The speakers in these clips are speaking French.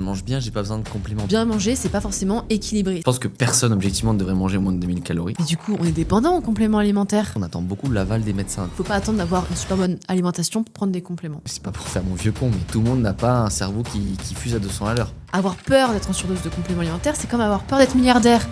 mange bien, j'ai pas besoin de compléments. Bien manger, c'est pas forcément équilibré. Je pense que personne, objectivement, ne devrait manger moins de 2000 calories. Et du coup, on est dépendant aux compléments alimentaires. On attend beaucoup l'aval des médecins. Faut pas attendre d'avoir une super bonne alimentation pour prendre des compléments. C'est pas pour faire mon vieux con, mais tout le monde n'a pas un cerveau qui fuse à 200 à l'heure. Avoir peur d'être en surdose de compléments alimentaires, c'est comme avoir peur d'être milliardaire.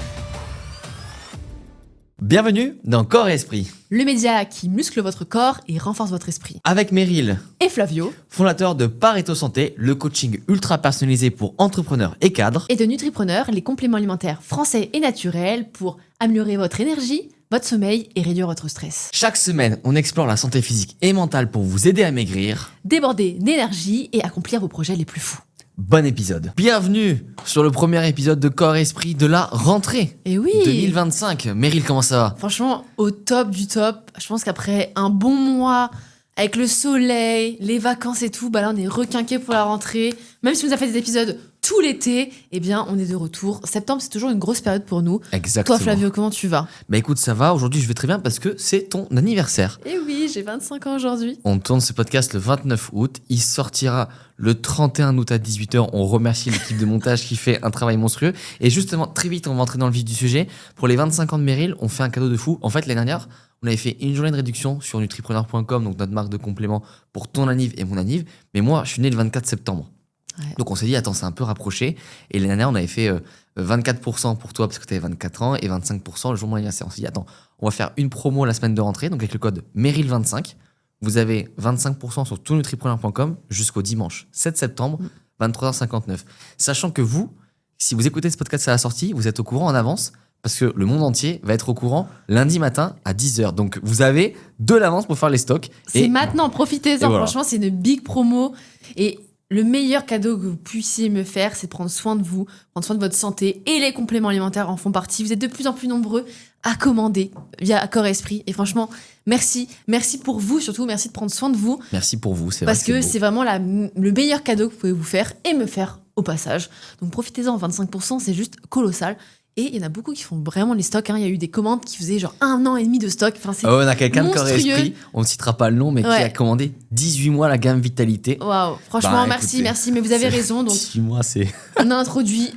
Bienvenue dans Corps et Esprit, Le média qui muscle votre corps et renforce votre esprit. avec Meryl, Et Flavio. fondateur de Pareto Santé, le coaching ultra personnalisé pour entrepreneurs et cadres. Et de Nutripreneur, les compléments alimentaires français et naturels pour améliorer votre énergie, votre sommeil et réduire votre stress. Chaque semaine, on explore la santé physique et mentale pour vous aider à maigrir. Déborder d'énergie et accomplir vos projets les plus fous. Bon épisode. Bienvenue sur le premier épisode de Corps et Esprit de la rentrée Et oui 2025. Meryl, comment ça va? Franchement, au top du top. Je pense qu'après un bon mois, avec le soleil, les vacances et tout, bah là on est requinqué pour la rentrée. Même si on nous a fait des épisodes tout l'été, eh bien on est de retour. Septembre, c'est toujours une grosse période pour nous. Exactement. Toi Flavio, comment tu vas? Bah écoute, ça va. Aujourd'hui, je vais très bien parce que c'est ton anniversaire. Eh oui, j'ai 25 ans aujourd'hui. On tourne ce podcast le 29 août. Il sortira le 31 août à 18h. On remercie l'équipe de montage qui fait un travail monstrueux. Et justement, très vite, on va entrer dans le vif du sujet. Pour les 25 ans de Meryl, on fait un cadeau de fou. En fait, l'année dernière, on avait fait une journée de réduction sur nutripreneur.com, donc notre marque de compléments pour ton anniv et mon anniv. Mais moi, je suis né le 24 septembre. Ouais. Donc on s'est dit, attends, c'est un peu rapproché. Et l'année dernière, on avait fait 24% pour toi parce que tu avais 24 ans et 25% le jour de mon anniversaire. On s'est dit, attends, on va faire une promo la semaine de rentrée. Donc avec le code Meryl25, vous avez 25% sur tout nutripreneur.com jusqu'au dimanche 7 septembre, 23h59. Sachant que vous, si vous écoutez ce podcast à la sortie, vous êtes au courant en avance parce que le monde entier va être au courant lundi matin à 10h. Donc vous avez de l'avance pour faire les stocks. C'est maintenant, profitez-en. et voilà. Franchement, c'est une big promo. Et le meilleur cadeau que vous puissiez me faire, c'est de prendre soin de vous, prendre soin de votre santé. Et les compléments alimentaires en font partie. Vous êtes de plus en plus nombreux à commander via Corps et Esprit. Et franchement, merci. Merci pour vous, surtout. Merci de prendre soin de vous. Merci pour vous, c'est Parce vrai que c'est beau. c'est vraiment le meilleur cadeau que vous pouvez vous faire et me faire au passage. Donc profitez-en, 25%, c'est juste colossal. Et il y en a beaucoup qui font vraiment les stocks. Il y a eu des commandes qui faisaient genre 1 an et demi de stock. Enfin, c'est Oh, on a quelqu'un de Corps et monstrueux. Esprit, on ne citera pas le nom, mais qui Ouais. a commandé 18 mois la gamme Vitalité. Waouh, franchement, Bah, merci, écoutez, merci. Mais vous avez c'est- raison. Donc, 18 mois, c'est... on a introduit.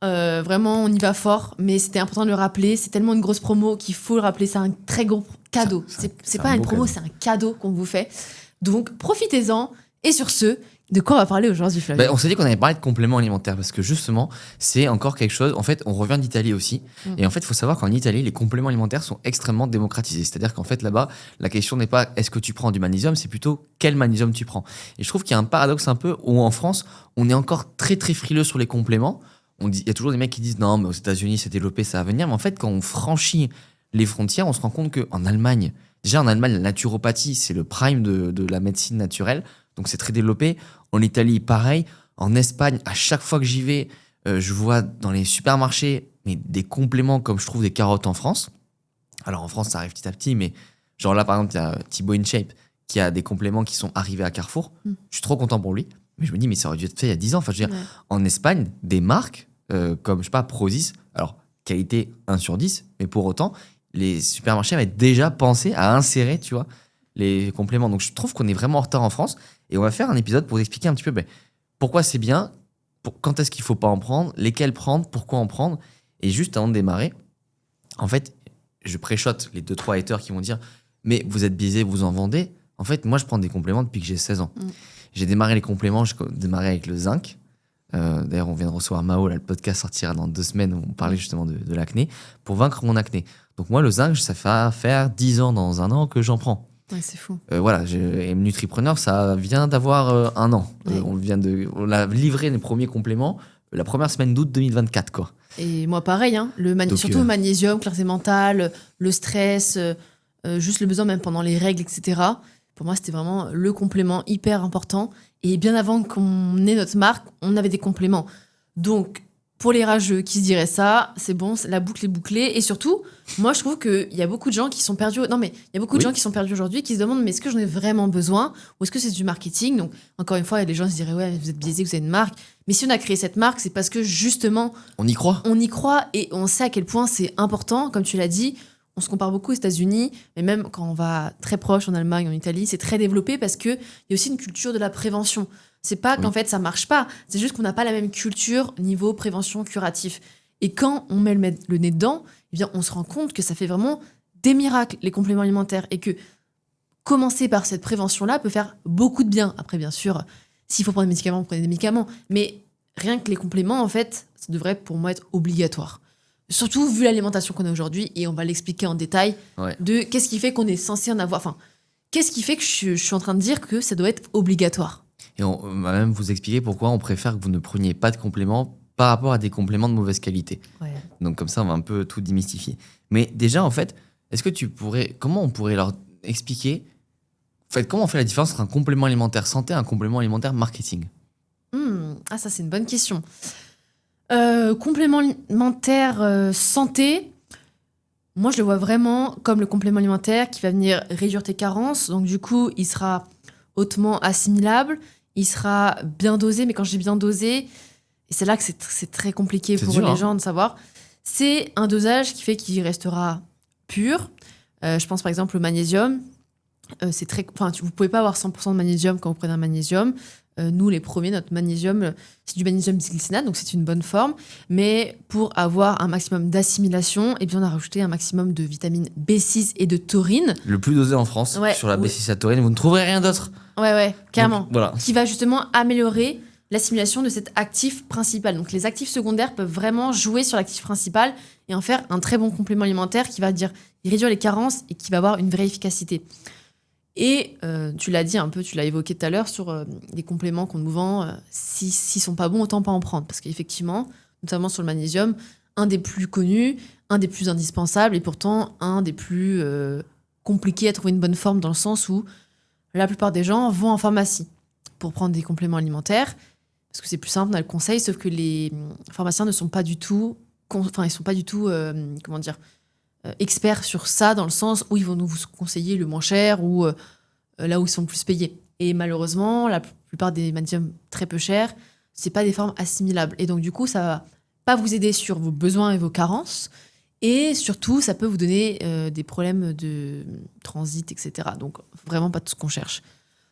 Vraiment, on y va fort. Mais c'était important de le rappeler. C'est tellement une grosse promo qu'il faut le rappeler. C'est un très gros cadeau. C'est un pas une beau promo, cadeau. c'est un cadeau qu'on vous fait. Donc, profitez-en. Et sur ce, de quoi on va parler aujourd'hui, Flavio? Bah, on s'est dit qu'on allait parler de compléments alimentaires parce que justement, c'est encore quelque chose. En fait, on revient d'Italie aussi. Et en fait, il faut savoir qu'en Italie, les compléments alimentaires sont extrêmement démocratisés. C'est-à-dire qu'en fait, là-bas, la question n'est pas est-ce que tu prends du magnésium, c'est plutôt quel magnésium tu prends. Et je trouve qu'il y a un paradoxe un peu où en France, on est encore très très frileux sur les compléments. Il y a toujours des mecs qui disent non, mais aux États-Unis, c'est développé, ça va venir. Mais en fait, quand on franchit les frontières, on se rend compte qu'en Allemagne, déjà en Allemagne, la naturopathie, c'est le prime de la médecine naturelle. Donc c'est très développé. En Italie, pareil. En Espagne, à chaque fois que j'y vais, je vois dans les supermarchés mais des compléments comme je trouve des carottes en France. Alors en France, ça arrive petit à petit, mais genre là, par exemple, il y a Thibaut InShape qui a des compléments qui sont arrivés à Carrefour. Je suis trop content pour lui. Mais je me dis, mais ça aurait dû être fait il y a 10 ans. Enfin, je veux dire, Ouais. en Espagne, des marques comme, je sais pas, Prozis, alors qualité 1 sur 10, mais pour autant, les supermarchés avaient déjà pensé à insérer, tu vois, les compléments. Donc je trouve qu'on est vraiment en retard en France. Et on va faire un épisode pour vous expliquer un petit peu pourquoi c'est bien, quand est-ce qu'il faut pas en prendre, lesquels prendre, pourquoi en prendre. Et juste avant de démarrer, en fait, je préchote les 2-3 haters qui vont dire « Mais vous êtes biaisés, vous en vendez ?» En fait, moi, je prends des compléments depuis que j'ai 16 ans. J'ai démarré les compléments, j'ai démarré avec le zinc. D'ailleurs, on vient de recevoir Mao, là, le podcast sortira dans 2 semaines où on parlait justement de l'acné, pour vaincre mon acné. Donc moi, le zinc, ça fait faire 10 ans dans 1 an que j'en prends. Ouais, c'est fou. Voilà, et Nutripreneur, ça vient d'avoir 1 an. Ouais. On a livré les premiers compléments la première semaine d'août 2024, quoi. Et moi, pareil, hein, Donc, surtout le magnésium, clarté mentale, le stress, juste le besoin même pendant les règles, etc. Pour moi, c'était vraiment le complément hyper important. Et bien avant qu'on ait notre marque, on avait des compléments. Donc, pour les rageux qui se diraient ça, c'est bon, la boucle est bouclée. Et surtout, moi, je trouve qu'il y a beaucoup de gens qui sont perdus. Non, mais il y a beaucoup de gens qui sont perdus aujourd'hui qui se demandent mais est-ce que j'en ai vraiment besoin ou est-ce que c'est du marketing? Donc, encore une fois, il y a des gens qui se diraient ouais, vous êtes biaisés, vous avez une marque. Mais si on a créé cette marque, c'est parce que justement, On y croit. on y croit et on sait à quel point c'est important. Comme tu l'as dit, on se compare beaucoup aux États-Unis, mais même quand on va très proche en Allemagne, en Italie, c'est très développé parce qu'il y a aussi une culture de la prévention. C'est pas qu'en Oui. fait ça marche pas, c'est juste qu'on n'a pas la même culture niveau prévention curatif. Et quand on met le nez dedans, eh bien on se rend compte que ça fait vraiment des miracles les compléments alimentaires et que commencer par cette prévention-là peut faire beaucoup de bien. Après bien sûr, s'il faut prendre des médicaments, prenez des médicaments, mais rien que les compléments en fait, ça devrait pour moi être obligatoire. Surtout vu l'alimentation qu'on a aujourd'hui et on va l'expliquer en détail Ouais. de qu'est-ce qui fait qu'on est censé en avoir. Enfin, qu'est-ce qui fait que je suis en train de dire que ça doit être obligatoire. Et on va même vous expliquer pourquoi on préfère que vous ne preniez pas de compléments par rapport à des compléments de mauvaise qualité. Ouais. Donc comme ça, on va un peu tout démystifier. Mais déjà, en fait, est-ce que comment on pourrait leur expliquer, en fait, comment on fait la différence entre un complément alimentaire santé et un complément alimentaire marketing? Ah, ça, c'est une bonne question. Complément alimentaire santé, moi, je le vois vraiment comme le complément alimentaire qui va venir réduire tes carences. Donc, du coup, il sera hautement assimilable, il sera bien dosé. Mais quand je dis bien dosé, et c'est là que c'est très compliqué C'est pour dur, les hein. gens de savoir, c'est un dosage qui fait qu'il restera pur. Je pense par exemple au magnésium. Vous pouvez pas avoir 100% de magnésium quand vous prenez un magnésium. Nous, les premiers, notre magnésium, c'est du magnésium bisglycinate, donc c'est une bonne forme. Mais pour avoir un maximum d'assimilation, eh bien, on a rajouté un maximum de vitamine B6 et de taurine. Le plus dosé en France Ouais, sur la oui. B6 taurine, vous ne trouverez rien d'autre. Ouais, carrément. Donc, voilà. Qui va justement améliorer l'assimilation de cet actif principal. Donc les actifs secondaires peuvent vraiment jouer sur l'actif principal et en faire un très bon complément alimentaire qui va réduire les carences et qui va avoir une vraie efficacité. Et tu l'as dit un peu, tu l'as évoqué tout à l'heure sur les compléments qu'on nous vend. S'ils sont pas bons, autant pas en prendre. Parce qu'effectivement, notamment sur le magnésium, un des plus connus, un des plus indispensables et pourtant un des plus compliqués à trouver une bonne forme dans le sens où la plupart des gens vont en pharmacie pour prendre des compléments alimentaires parce que c'est plus simple, on a le conseil, sauf que les pharmaciens ne sont pas du tout, ils sont pas du tout, experts sur ça dans le sens où ils vont nous conseiller le moins cher ou là où ils sont le plus payés. Et malheureusement, la plupart des magnésiums très peu chers, c'est pas des formes assimilables. Et donc du coup, ça va pas vous aider sur vos besoins et vos carences. Et surtout, ça peut vous donner des problèmes de transit, etc. Donc, vraiment pas tout ce qu'on cherche.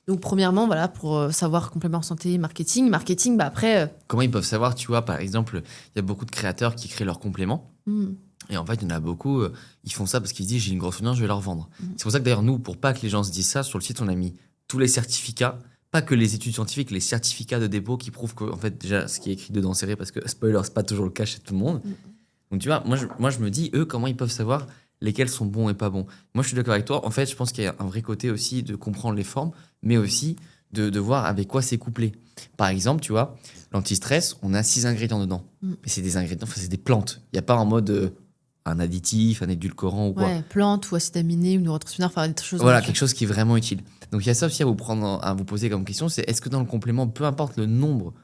Donc, premièrement, voilà, pour savoir complément santé, marketing. Marketing, après... Comment ils peuvent savoir, tu vois, par exemple, il y a beaucoup de créateurs qui créent leurs compléments. Et en fait, il y en a beaucoup, ils font ça parce qu'ils se disent j'ai une grosse audience, je vais leur vendre. C'est pour ça que d'ailleurs, nous, pour pas que les gens se disent ça, sur le site, on a mis tous les certificats, pas que les études scientifiques, les certificats de dépôt qui prouvent que, en fait, déjà, ce qui est écrit dedans, c'est vrai, parce que, spoiler, c'est pas toujours le cas chez tout le monde. Donc, tu vois, moi, je me dis, eux, comment ils peuvent savoir lesquels sont bons et pas bons? Moi, je suis d'accord avec toi. En fait, je pense qu'il y a un vrai côté aussi de comprendre les formes, mais aussi de voir avec quoi c'est couplé. Par exemple, tu vois, l'anti-stress, on a 6 ingrédients dedans. Mais c'est des ingrédients, enfin, c'est des plantes. Il n'y a pas en mode un additif, un édulcorant ou quoi. Ouais, plantes ou acides aminés ou neurotransmetteurs, enfin des choses. Voilà, quelque chose qui est vraiment utile. Donc il y a ça aussi à vous poser comme question, c'est est-ce que dans le complément, peu importe le nombre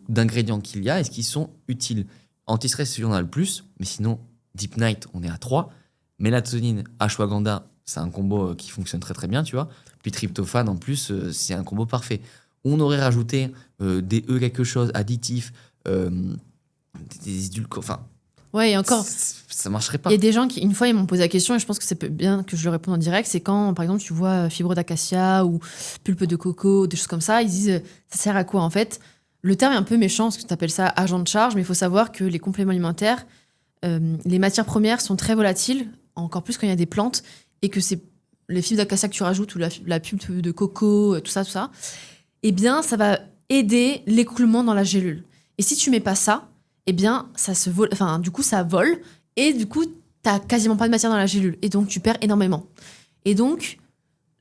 d'ingrédients qu'il y a, est-ce qu'ils sont utiles? Anti-stress, il y en a le plus, mais sinon, Deep Night, on est à 3. Mélatonine, ashwagandha, c'est un combo qui fonctionne très très bien, tu vois. Puis tryptophane, en plus, c'est un combo parfait. On aurait rajouté des quelque chose, additifs, des édulcorants, enfin... Ouais, et encore, ça marcherait pas. il y a des gens qui, une fois, ils m'ont posé la question, et je pense que c'est bien que je le réponde en direct, c'est quand, par exemple, tu vois fibre d'acacia ou pulpe de coco, des choses comme ça, ils disent, ça sert à quoi en fait? Le terme est un peu méchant, parce que tu appelles ça agent de charge, mais il faut savoir que les compléments alimentaires, les matières premières sont très volatiles, encore plus quand il y a des plantes, et que c'est les fibres d'acacia que tu rajoutes ou la pulpe de coco, tout ça, eh bien, ça va aider l'écoulement dans la gélule. Et si tu mets pas ça, eh bien, ça se vole, enfin, du coup, ça vole, et du coup, t'as quasiment pas de matière dans la gélule, et donc tu perds énormément. Et donc,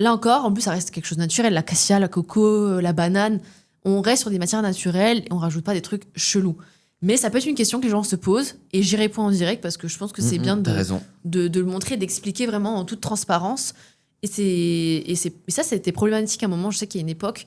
là encore, en plus, ça reste quelque chose de naturel, la cassia, la coco, la banane, on reste sur des matières naturelles, et on rajoute pas des trucs chelous. Mais ça peut être une question que les gens se posent, et j'y réponds en direct, parce que je pense que c'est bien t'as raison. de le montrer, d'expliquer vraiment en toute transparence. Et ça, c'était problématique à un moment, je sais qu'il y a une époque,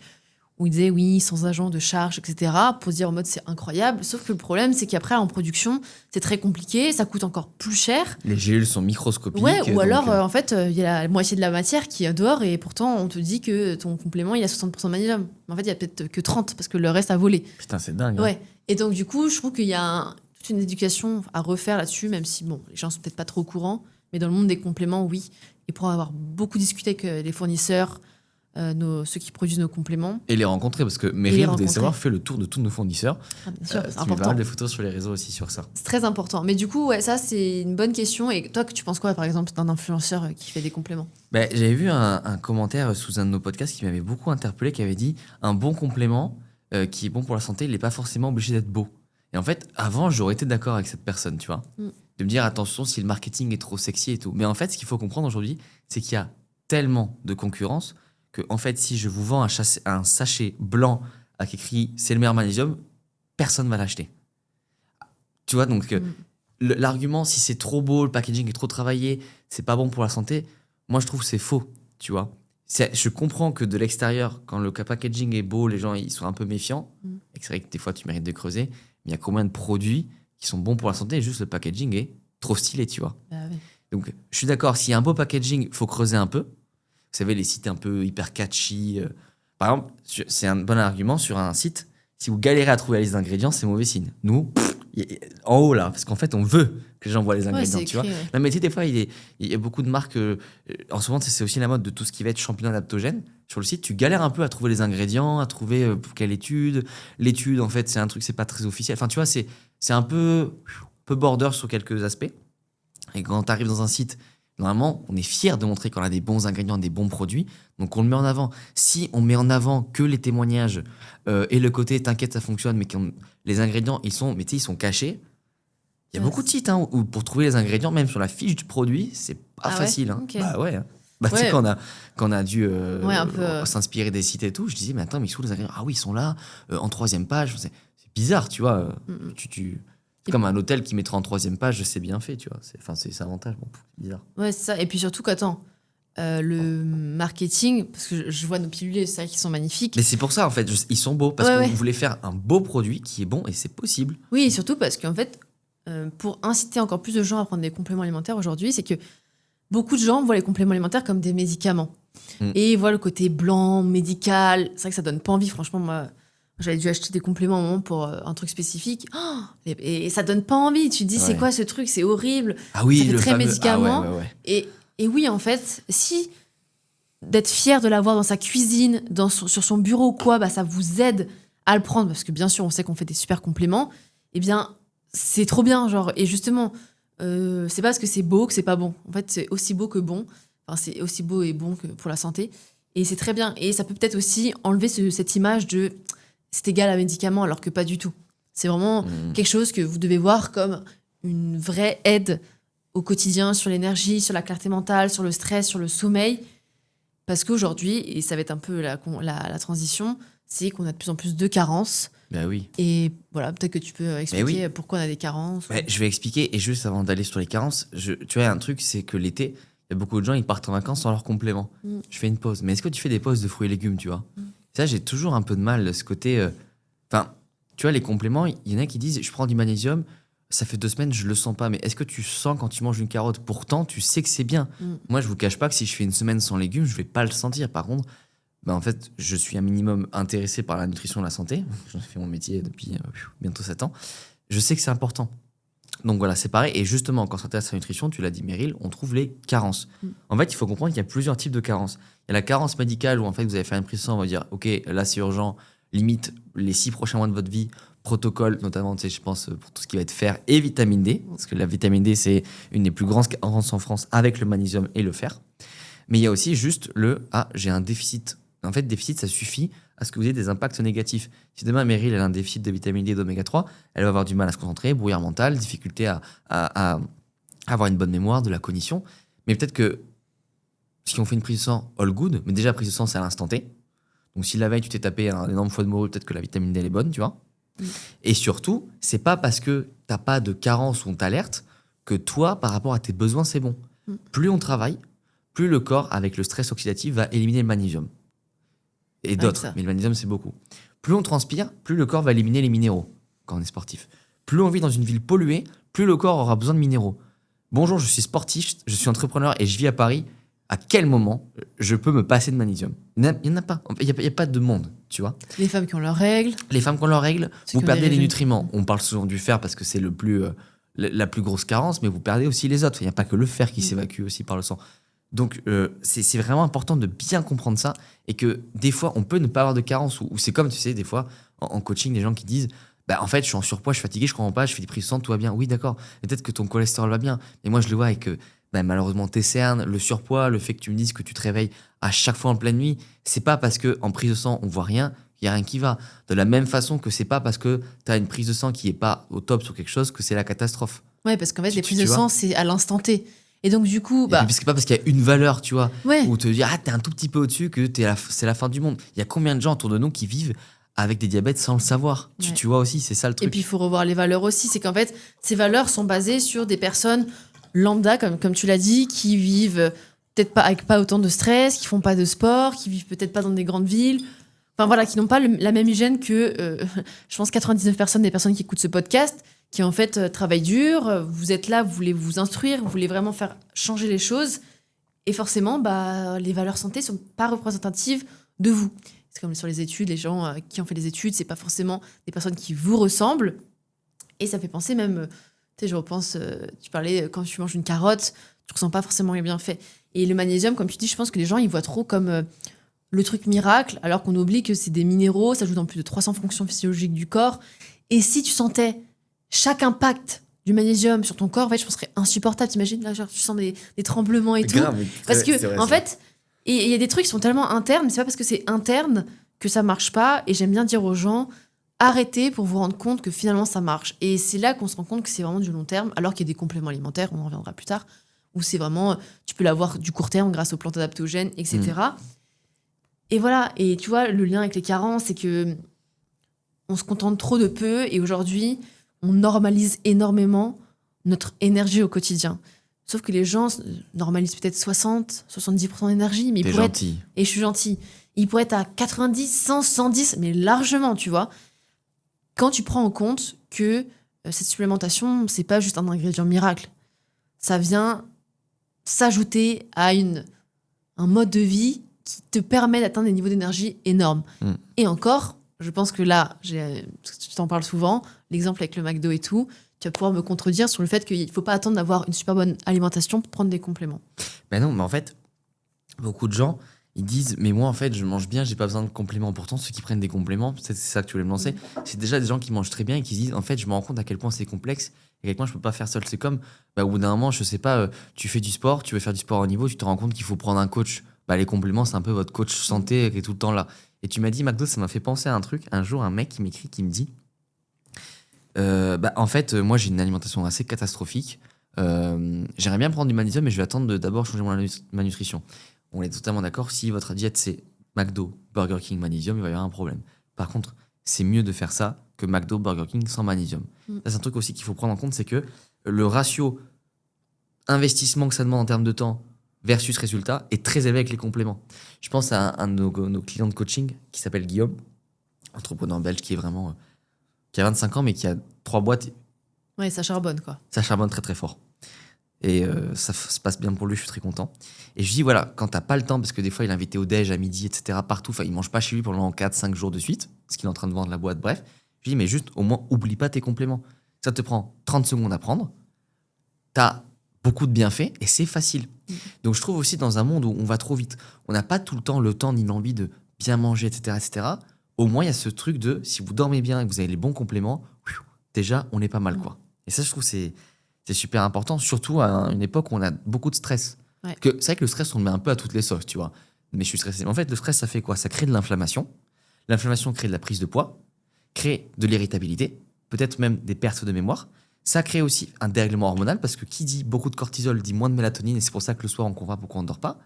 où ils disaient oui, sans agent de charge, etc. pour se dire en mode c'est incroyable. Sauf que le problème, c'est qu'après, en production, c'est très compliqué, ça coûte encore plus cher. Les gélules sont microscopiques. Ouais, ou alors, en fait, il y a la moitié de la matière qui est dehors et pourtant, on te dit que ton complément, il a 60% de magnésium. Mais en fait, il y a peut-être que 30 parce que le reste a volé. Putain, c'est dingue. Ouais. Et donc, du coup, je trouve qu'il y a toute une éducation à refaire là-dessus, même si, bon, les gens sont peut-être pas trop au courant. Mais dans le monde des compléments, oui. Et pour avoir beaucoup discuté avec les fournisseurs, ceux qui produisent nos compléments. Et les rencontrer, parce que les Meryl, vous devez rencontrer. savoir, fait le tour de tous nos fournisseurs. Bien sûr, c'est Tu mets pas important. mal de photos sur les réseaux aussi sur ça. C'est très important. Mais du coup, ouais, ça, c'est une bonne question. Et toi, tu penses quoi, par exemple, d'un influenceur qui fait des compléments? J'avais vu un commentaire sous un de nos podcasts qui m'avait beaucoup interpellé, qui avait dit un bon complément qui est bon pour la santé, il n'est pas forcément obligé d'être beau. Et en fait, avant, j'aurais été d'accord avec cette personne, tu vois. De me dire, attention, si le marketing est trop sexy et tout. Mais en fait, ce qu'il faut comprendre aujourd'hui, c'est qu'il y a tellement de concurrence que, en fait, si je vous vends un sachet blanc avec écrit « c'est le meilleur magnésium », personne ne va l'acheter. Tu vois, donc l'argument, si c'est trop beau, le packaging est trop travaillé, c'est pas bon pour la santé, moi, je trouve que c'est faux, tu vois. Je comprends que de l'extérieur, quand le packaging est beau, les gens ils sont un peu méfiants. Et c'est vrai que des fois, tu mérites de creuser. Mais il y a combien de produits qui sont bons pour la santé et juste le packaging est trop stylé, tu vois. Bah oui. Donc, je suis d'accord, s'il y a un beau packaging, il faut creuser un peu. Vous savez, les sites un peu hyper catchy. Par exemple, c'est un bon argument sur un site. Si vous galérez à trouver la liste d'ingrédients, c'est mauvais signe. Nous, en haut là, parce qu'en fait, on veut que les gens voient les ingrédients, c'est tu vois. écrit, ouais. Non, mais tu sais, des fois, il y a beaucoup de marques. En ce moment, c'est aussi la mode de tout ce qui va être champignon adaptogène. Sur le site, tu galères un peu à trouver les ingrédients, à trouver pour quelle étude. L'étude, en fait, c'est un truc, c'est pas très officiel. Enfin, tu vois, c'est un peu border sur quelques aspects. Et quand tu arrives dans un site, normalement, on est fier de montrer qu'on a des bons ingrédients, des bons produits. Donc, on le met en avant. Si on met en avant que les témoignages et le côté t'inquiète, ça fonctionne, mais les ingrédients, ils sont cachés. Il y a beaucoup de sites où pour trouver les ingrédients, même sur la fiche du produit, c'est pas facile. Ouais, hein. ok. Bah ouais. Tu sais, quand on a dû un peu, s'inspirer des sites et tout, je disais, mais attends, mais ils sont où les ingrédients? Ah oui, ils sont là, en 3e page. C'est bizarre, tu vois. C'est comme un hôtel qui mettra en 3e page, c'est bien fait, tu vois. C'est avantage. Bon, c'est bizarre. Ouais, c'est ça. Et puis surtout qu'attends, le marketing, parce que je vois nos pilules, c'est vrai qu'ils sont magnifiques. Mais c'est pour ça, en fait, ils sont beaux. Parce qu'on Ouais. voulait faire un beau produit qui est bon et c'est possible. Oui, et surtout parce qu'en fait, pour inciter encore plus de gens à prendre des compléments alimentaires aujourd'hui, c'est que beaucoup de gens voient les compléments alimentaires comme des médicaments. Et voient le côté blanc, médical. C'est vrai que ça donne pas envie. Franchement, moi, j'avais dû acheter des compléments à un moment pour un truc spécifique. Oh, et ça donne pas envie. Tu te dis, c'est quoi ce truc? C'est horrible. Ah oui, ça fait le très fameux... médicament. Ah ouais. Et oui, en fait, si d'être fier de l'avoir dans sa cuisine, sur son bureau ou quoi, bah, ça vous aide à le prendre, parce que bien sûr, on sait qu'on fait des super compléments, eh bien, c'est trop bien. Genre. Et justement, c'est pas parce que c'est beau que c'est pas bon. En fait, c'est aussi beau que bon. Enfin, c'est aussi beau et bon que pour la santé. Et c'est très bien. Et ça peut peut-être aussi enlever cette image de c'est égal à médicament, alors que pas du tout. C'est vraiment quelque chose que vous devez voir comme une vraie aide au quotidien sur l'énergie, sur la clarté mentale, sur le stress, sur le sommeil. Parce qu'aujourd'hui, et ça va être un peu la transition, c'est qu'on a de plus en plus de carences. Bah oui. Et voilà, peut-être que tu peux expliquer pourquoi on a des carences. Je vais expliquer, et juste avant d'aller sur les carences, tu vois, un truc, c'est que l'été, il y a beaucoup de gens, ils partent en vacances sans leurs compléments. Je fais une pause. Mais est-ce que tu fais des pauses de fruits et légumes, tu vois? Ça, j'ai toujours un peu de mal, ce côté... tu vois, les compléments, il y en a qui disent, je prends du magnésium, ça fait 2 semaines, je le sens pas. Mais est-ce que tu sens quand tu manges une carotte? Pourtant, tu sais que c'est bien. Moi, je vous cache pas que si je fais une semaine sans légumes, je vais pas le sentir. Par contre, en fait, je suis un minimum intéressé par la nutrition et la santé. J'en ai fait mon métier depuis bientôt 7 ans. Je sais que c'est important. Donc voilà, c'est pareil. Et justement, quand on s'intéresse à la nutrition, tu l'as dit Meryl, on trouve les carences. En fait, il faut comprendre qu'il y a plusieurs types de carences. Il y a la carence médicale où en fait, vous allez faire une prise de sang, on va dire, ok, là c'est urgent, limite les 6 prochains mois de votre vie, protocole, notamment, je pense, pour tout ce qui va être fer et vitamine D, parce que la vitamine D, c'est une des plus grandes carences en France avec le magnésium et le fer. Mais il y a aussi juste j'ai un déficit. En fait, déficit, ça suffit à ce que vous ayez des impacts négatifs. Si demain, Meryl, elle a un déficit de vitamine D et d'oméga 3, elle va avoir du mal à se concentrer, brouillard mental, difficulté à avoir une bonne mémoire, de la cognition. Mais peut-être que si on fait une prise de sang all good, mais déjà, prise de sang, c'est à l'instant T. Donc, si la veille, tu t'es tapé un énorme foie de morue, peut-être que la vitamine D, elle est bonne, tu vois. Et surtout, c'est pas parce que t'as pas de carence ou on t'alerte que toi, par rapport à tes besoins, c'est bon. Plus on travaille, plus le corps, avec le stress oxydatif, va éliminer le magnésium. Et d'autres, mais le magnésium, c'est beaucoup. Plus on transpire, plus le corps va éliminer les minéraux quand on est sportif. Plus on vit dans une ville polluée, plus le corps aura besoin de minéraux. Bonjour, je suis sportif, je suis entrepreneur et je vis à Paris. À quel moment je peux me passer de magnésium? Il n'y en a pas. Il n'y a pas de monde, tu vois. Les femmes qui ont leurs règles. Les femmes qui ont leurs règles, vous perdez les nutriments. On parle souvent du fer parce que c'est la plus grosse carence, mais vous perdez aussi les autres. Il n'y a pas que le fer qui s'évacue aussi par le sang. Donc, c'est vraiment important de bien comprendre ça et que des fois, on peut ne pas avoir de carence ou c'est comme, tu sais, des fois, en coaching, des gens qui disent bah, en fait, je suis en surpoids, je suis fatigué, je comprends pas, je fais des prises de sang, tout va bien. Oui, d'accord. Peut-être que ton cholestérol va bien. Mais moi, je le vois avec bah, malheureusement tes cernes, le surpoids, le fait que tu me dises que tu te réveilles à chaque fois en pleine nuit. C'est pas parce qu'en prise de sang, on voit rien, il n'y a rien qui va. De la même façon que c'est pas parce que tu as une prise de sang qui est pas au top sur quelque chose que c'est la catastrophe. Ouais, parce qu'en fait, les prises de vois sang, c'est à l'instant T. Et donc, du coup, Et puis, c'est pas parce qu'il y a une valeur, tu vois, ouais. où te dire, ah, t'es un tout petit peu au-dessus que c'est la fin du monde. Il y a combien de gens autour de nous qui vivent avec des diabètes sans le savoir. Ouais. Tu vois aussi, c'est ça le truc. Et puis, il faut revoir les valeurs aussi. C'est qu'en fait, ces valeurs sont basées sur des personnes lambda, comme tu l'as dit, qui vivent peut-être pas avec pas autant de stress, qui font pas de sport, qui vivent peut-être pas dans des grandes villes. Enfin voilà, qui n'ont pas la même hygiène que, je pense, 99% des personnes qui écoutent ce podcast, qui en fait travaillent dur. Vous êtes là, vous voulez vous instruire, vous voulez vraiment faire changer les choses. Et forcément, bah, les valeurs santé sont pas représentatives de vous. C'est comme sur les études, les gens qui ont fait des études, c'est pas forcément des personnes qui vous ressemblent. Et ça fait penser même, tu sais, je repense, tu parlais, quand tu manges une carotte, tu ressens pas forcément les bienfaits. Et le magnésium, comme tu dis, je pense que les gens, ils voient trop comme le truc miracle, alors qu'on oublie que c'est des minéraux, ça joue dans plus de 300 fonctions physiologiques du corps. Et si tu sentais chaque impact du magnésium sur ton corps, en fait, je pense que ce serait insupportable. T'imagines, là, genre, tu sens des tremblements et tout. Parce que, en fait, et il y a des trucs qui sont tellement internes, mais c'est pas parce que c'est interne que ça marche pas. Et j'aime bien dire aux gens, arrêtez pour vous rendre compte que finalement ça marche. Et c'est là qu'on se rend compte que c'est vraiment du long terme, alors qu'il y a des compléments alimentaires, on en reviendra plus tard, où c'est vraiment, tu peux l'avoir du court terme grâce aux plantes adaptogènes, etc. Et voilà, et tu vois, le lien avec les carences, c'est que on se contente trop de peu, et aujourd'hui, on normalise énormément notre énergie au quotidien. Sauf que les gens normalisent peut-être 60-70% d'énergie, mais ils pourraient être... Et je suis gentille. Ils pourraient être à 90, 100, 110, mais largement, tu vois. Quand tu prends en compte que cette supplémentation, c'est pas juste un ingrédient miracle. Ça vient s'ajouter à un mode de vie qui te permet d'atteindre des niveaux d'énergie énormes. Et encore, je pense que là, tu t'en parles souvent, l'exemple avec le McDo et tout, tu vas pouvoir me contredire sur le fait qu'il ne faut pas attendre d'avoir une super bonne alimentation pour prendre des compléments. Ben non, mais en fait, beaucoup de gens, ils disent, mais moi, en fait, je mange bien, j'ai pas besoin de compléments. Pourtant, ceux qui prennent des compléments, peut-être c'est ça que tu voulais me lancer, c'est déjà des gens qui mangent très bien et qui disent, en fait, je me rends compte à quel point c'est complexe et à quel point je peux pas faire seul. C'est comme, au bout d'un moment, je sais pas, tu fais du sport, tu veux faire du sport au niveau, tu te rends compte qu'il faut prendre un coach. Les compléments, c'est un peu votre coach santé qui est tout le temps là. Et tu m'as dit, McDo, ça m'a fait penser à un truc. Un jour, un mec qui m'écrit, qui me dit, en fait, moi, j'ai une alimentation assez catastrophique. J'aimerais bien prendre du magnésium, mais je vais attendre de d'abord changer ma nutrition. On est totalement d'accord, si votre diète c'est McDo, Burger King, magnésium, il va y avoir un problème. Par contre, c'est mieux de faire ça que McDo, Burger King sans magnésium. Ça, c'est un truc aussi qu'il faut prendre en compte, c'est que le ratio investissement que ça demande en termes de temps versus résultat est très élevé avec les compléments. Je pense à un de nos clients de coaching qui s'appelle Guillaume, entrepreneur belge qui est vraiment... qui a 25 ans, mais qui a 3 boîtes. Ouais, ça charbonne, quoi. Ça charbonne très, très fort. Et ça se passe bien pour lui, je suis très content. Et je dis, voilà, quand t'as pas le temps, parce que des fois, il est invité au déj, à midi, etc., partout, enfin, il mange pas chez lui pendant 4-5 jours de suite, parce qu'il est en train de vendre la boîte, bref. Je dis, mais juste, au moins, oublie pas tes compléments. Ça te prend 30 secondes à prendre, t'as beaucoup de bienfaits, et c'est facile. Donc, je trouve aussi, dans un monde où on va trop vite, on n'a pas tout le temps ni l'envie de bien manger, etc., etc., au moins, il y a ce truc de, si vous dormez bien et que vous avez les bons compléments, déjà, on est pas mal, quoi. Et ça, je trouve, c'est super important, surtout à une époque où on a beaucoup de stress. Ouais. C'est vrai que le stress, on le met un peu à toutes les sauces, tu vois. Mais je suis stressé. En fait, le stress, ça fait quoi? Ça crée de l'inflammation. L'inflammation crée de la prise de poids, crée de l'irritabilité, peut-être même des pertes de mémoire. Ça crée aussi un dérèglement hormonal, parce que qui dit beaucoup de cortisol dit moins de mélatonine, et c'est pour ça que le soir, on comprend pourquoi on ne dort pas.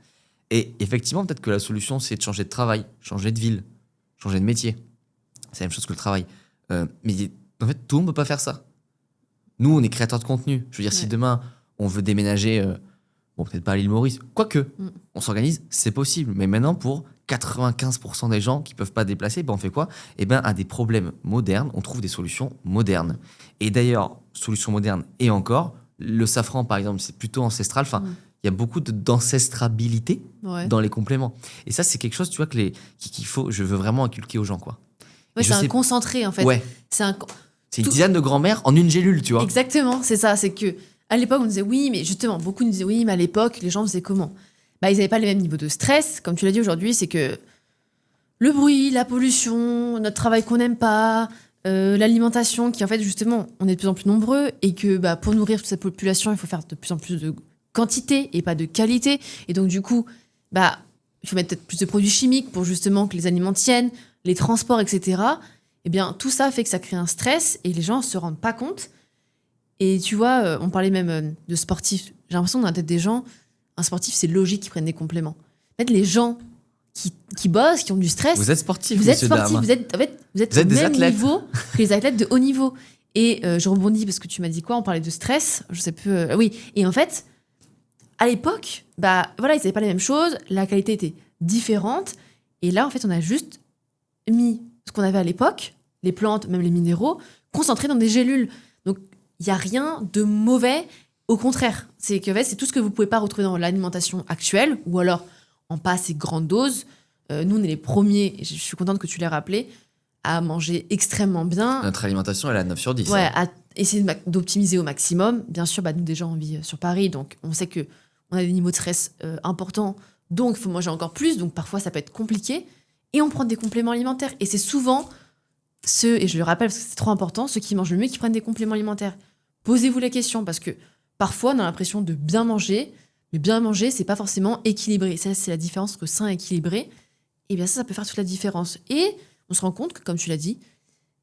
Et effectivement, peut-être que la solution, c'est de changer de travail, changer de ville, changer de métier. C'est la même chose que le travail. Mais en fait, tout le monde ne peut pas faire ça. Nous, on est créateurs de contenu. Je veux dire, si demain, on veut déménager, peut-être pas à l'île Maurice, quoique, on s'organise, c'est possible. Mais maintenant, pour 95% des gens qui ne peuvent pas déplacer, on fait quoi? À des problèmes modernes, on trouve des solutions modernes. Et d'ailleurs, solutions modernes et encore, le safran, par exemple, c'est plutôt ancestral. Enfin, il y a beaucoup d'ancestrabilité dans les compléments. Et ça, c'est quelque chose, tu vois, qu'il faut, je veux vraiment inculquer aux gens, quoi. Ouais, c'est un concentré, en fait. Ouais. C'est une tisane de grand-mère en une gélule, tu vois. Exactement, c'est ça. C'est que à l'époque, on disait oui, mais justement, beaucoup nous disaient oui, mais à l'époque, les gens faisaient comment? Bah, ils n'avaient pas les mêmes niveaux de stress. Comme tu l'as dit aujourd'hui, c'est que le bruit, la pollution, notre travail qu'on n'aime pas, l'alimentation, qui en fait, justement, on est de plus en plus nombreux et que bah, pour nourrir toute cette population, il faut faire de plus en plus de quantité et pas de qualité. Et donc, du coup, bah, il faut mettre peut-être plus de produits chimiques pour justement que les aliments tiennent, les transports, etc. Eh bien, tout ça fait que ça crée un stress et les gens ne se rendent pas compte. Et tu vois, on parlait même de sportifs. J'ai l'impression que dans la tête des gens, un sportif, c'est logique qu'ils prennent des compléments. En fait, les gens qui bossent, qui ont du stress, Vous êtes sportif, vous êtes monsieur sportif, Dame. vous êtes Vous êtes au des même athlètes. niveau que les athlètes de haut niveau. Et je rebondis parce que tu m'as dit quoi? On parlait de stress, je sais plus. Oui, et en fait, à l'époque, bah voilà, ils n'avaient pas les mêmes choses, la qualité était différente. Et là, en fait, on a juste mis ce qu'on avait à l'époque, les plantes, même les minéraux, concentrés dans des gélules. Donc, il n'y a rien de mauvais. Au contraire, c'est que en fait, c'est tout ce que vous ne pouvez pas retrouver dans l'alimentation actuelle, ou alors en pas assez grande dose. Nous, on est les premiers, et je suis contente que tu l'aies rappelé, à manger extrêmement bien. Notre alimentation, elle est à 9 sur 10. Ouais, hein. à essayer d'optimiser au maximum. Bien sûr, bah, nous, déjà, on vit sur Paris, donc on sait qu'on a des niveaux de stress importants, donc il faut manger encore plus, donc parfois, ça peut être compliqué. Et on prend des compléments alimentaires. Et c'est souvent ceux, et je le rappelle parce que c'est trop important, ceux qui mangent le mieux qui prennent des compléments alimentaires. Posez-vous la question, parce que parfois, on a l'impression de bien manger, mais bien manger, c'est pas forcément équilibré. Ça, c'est la différence entre sain et équilibré. Et bien ça peut faire toute la différence. Et on se rend compte que, comme tu l'as dit,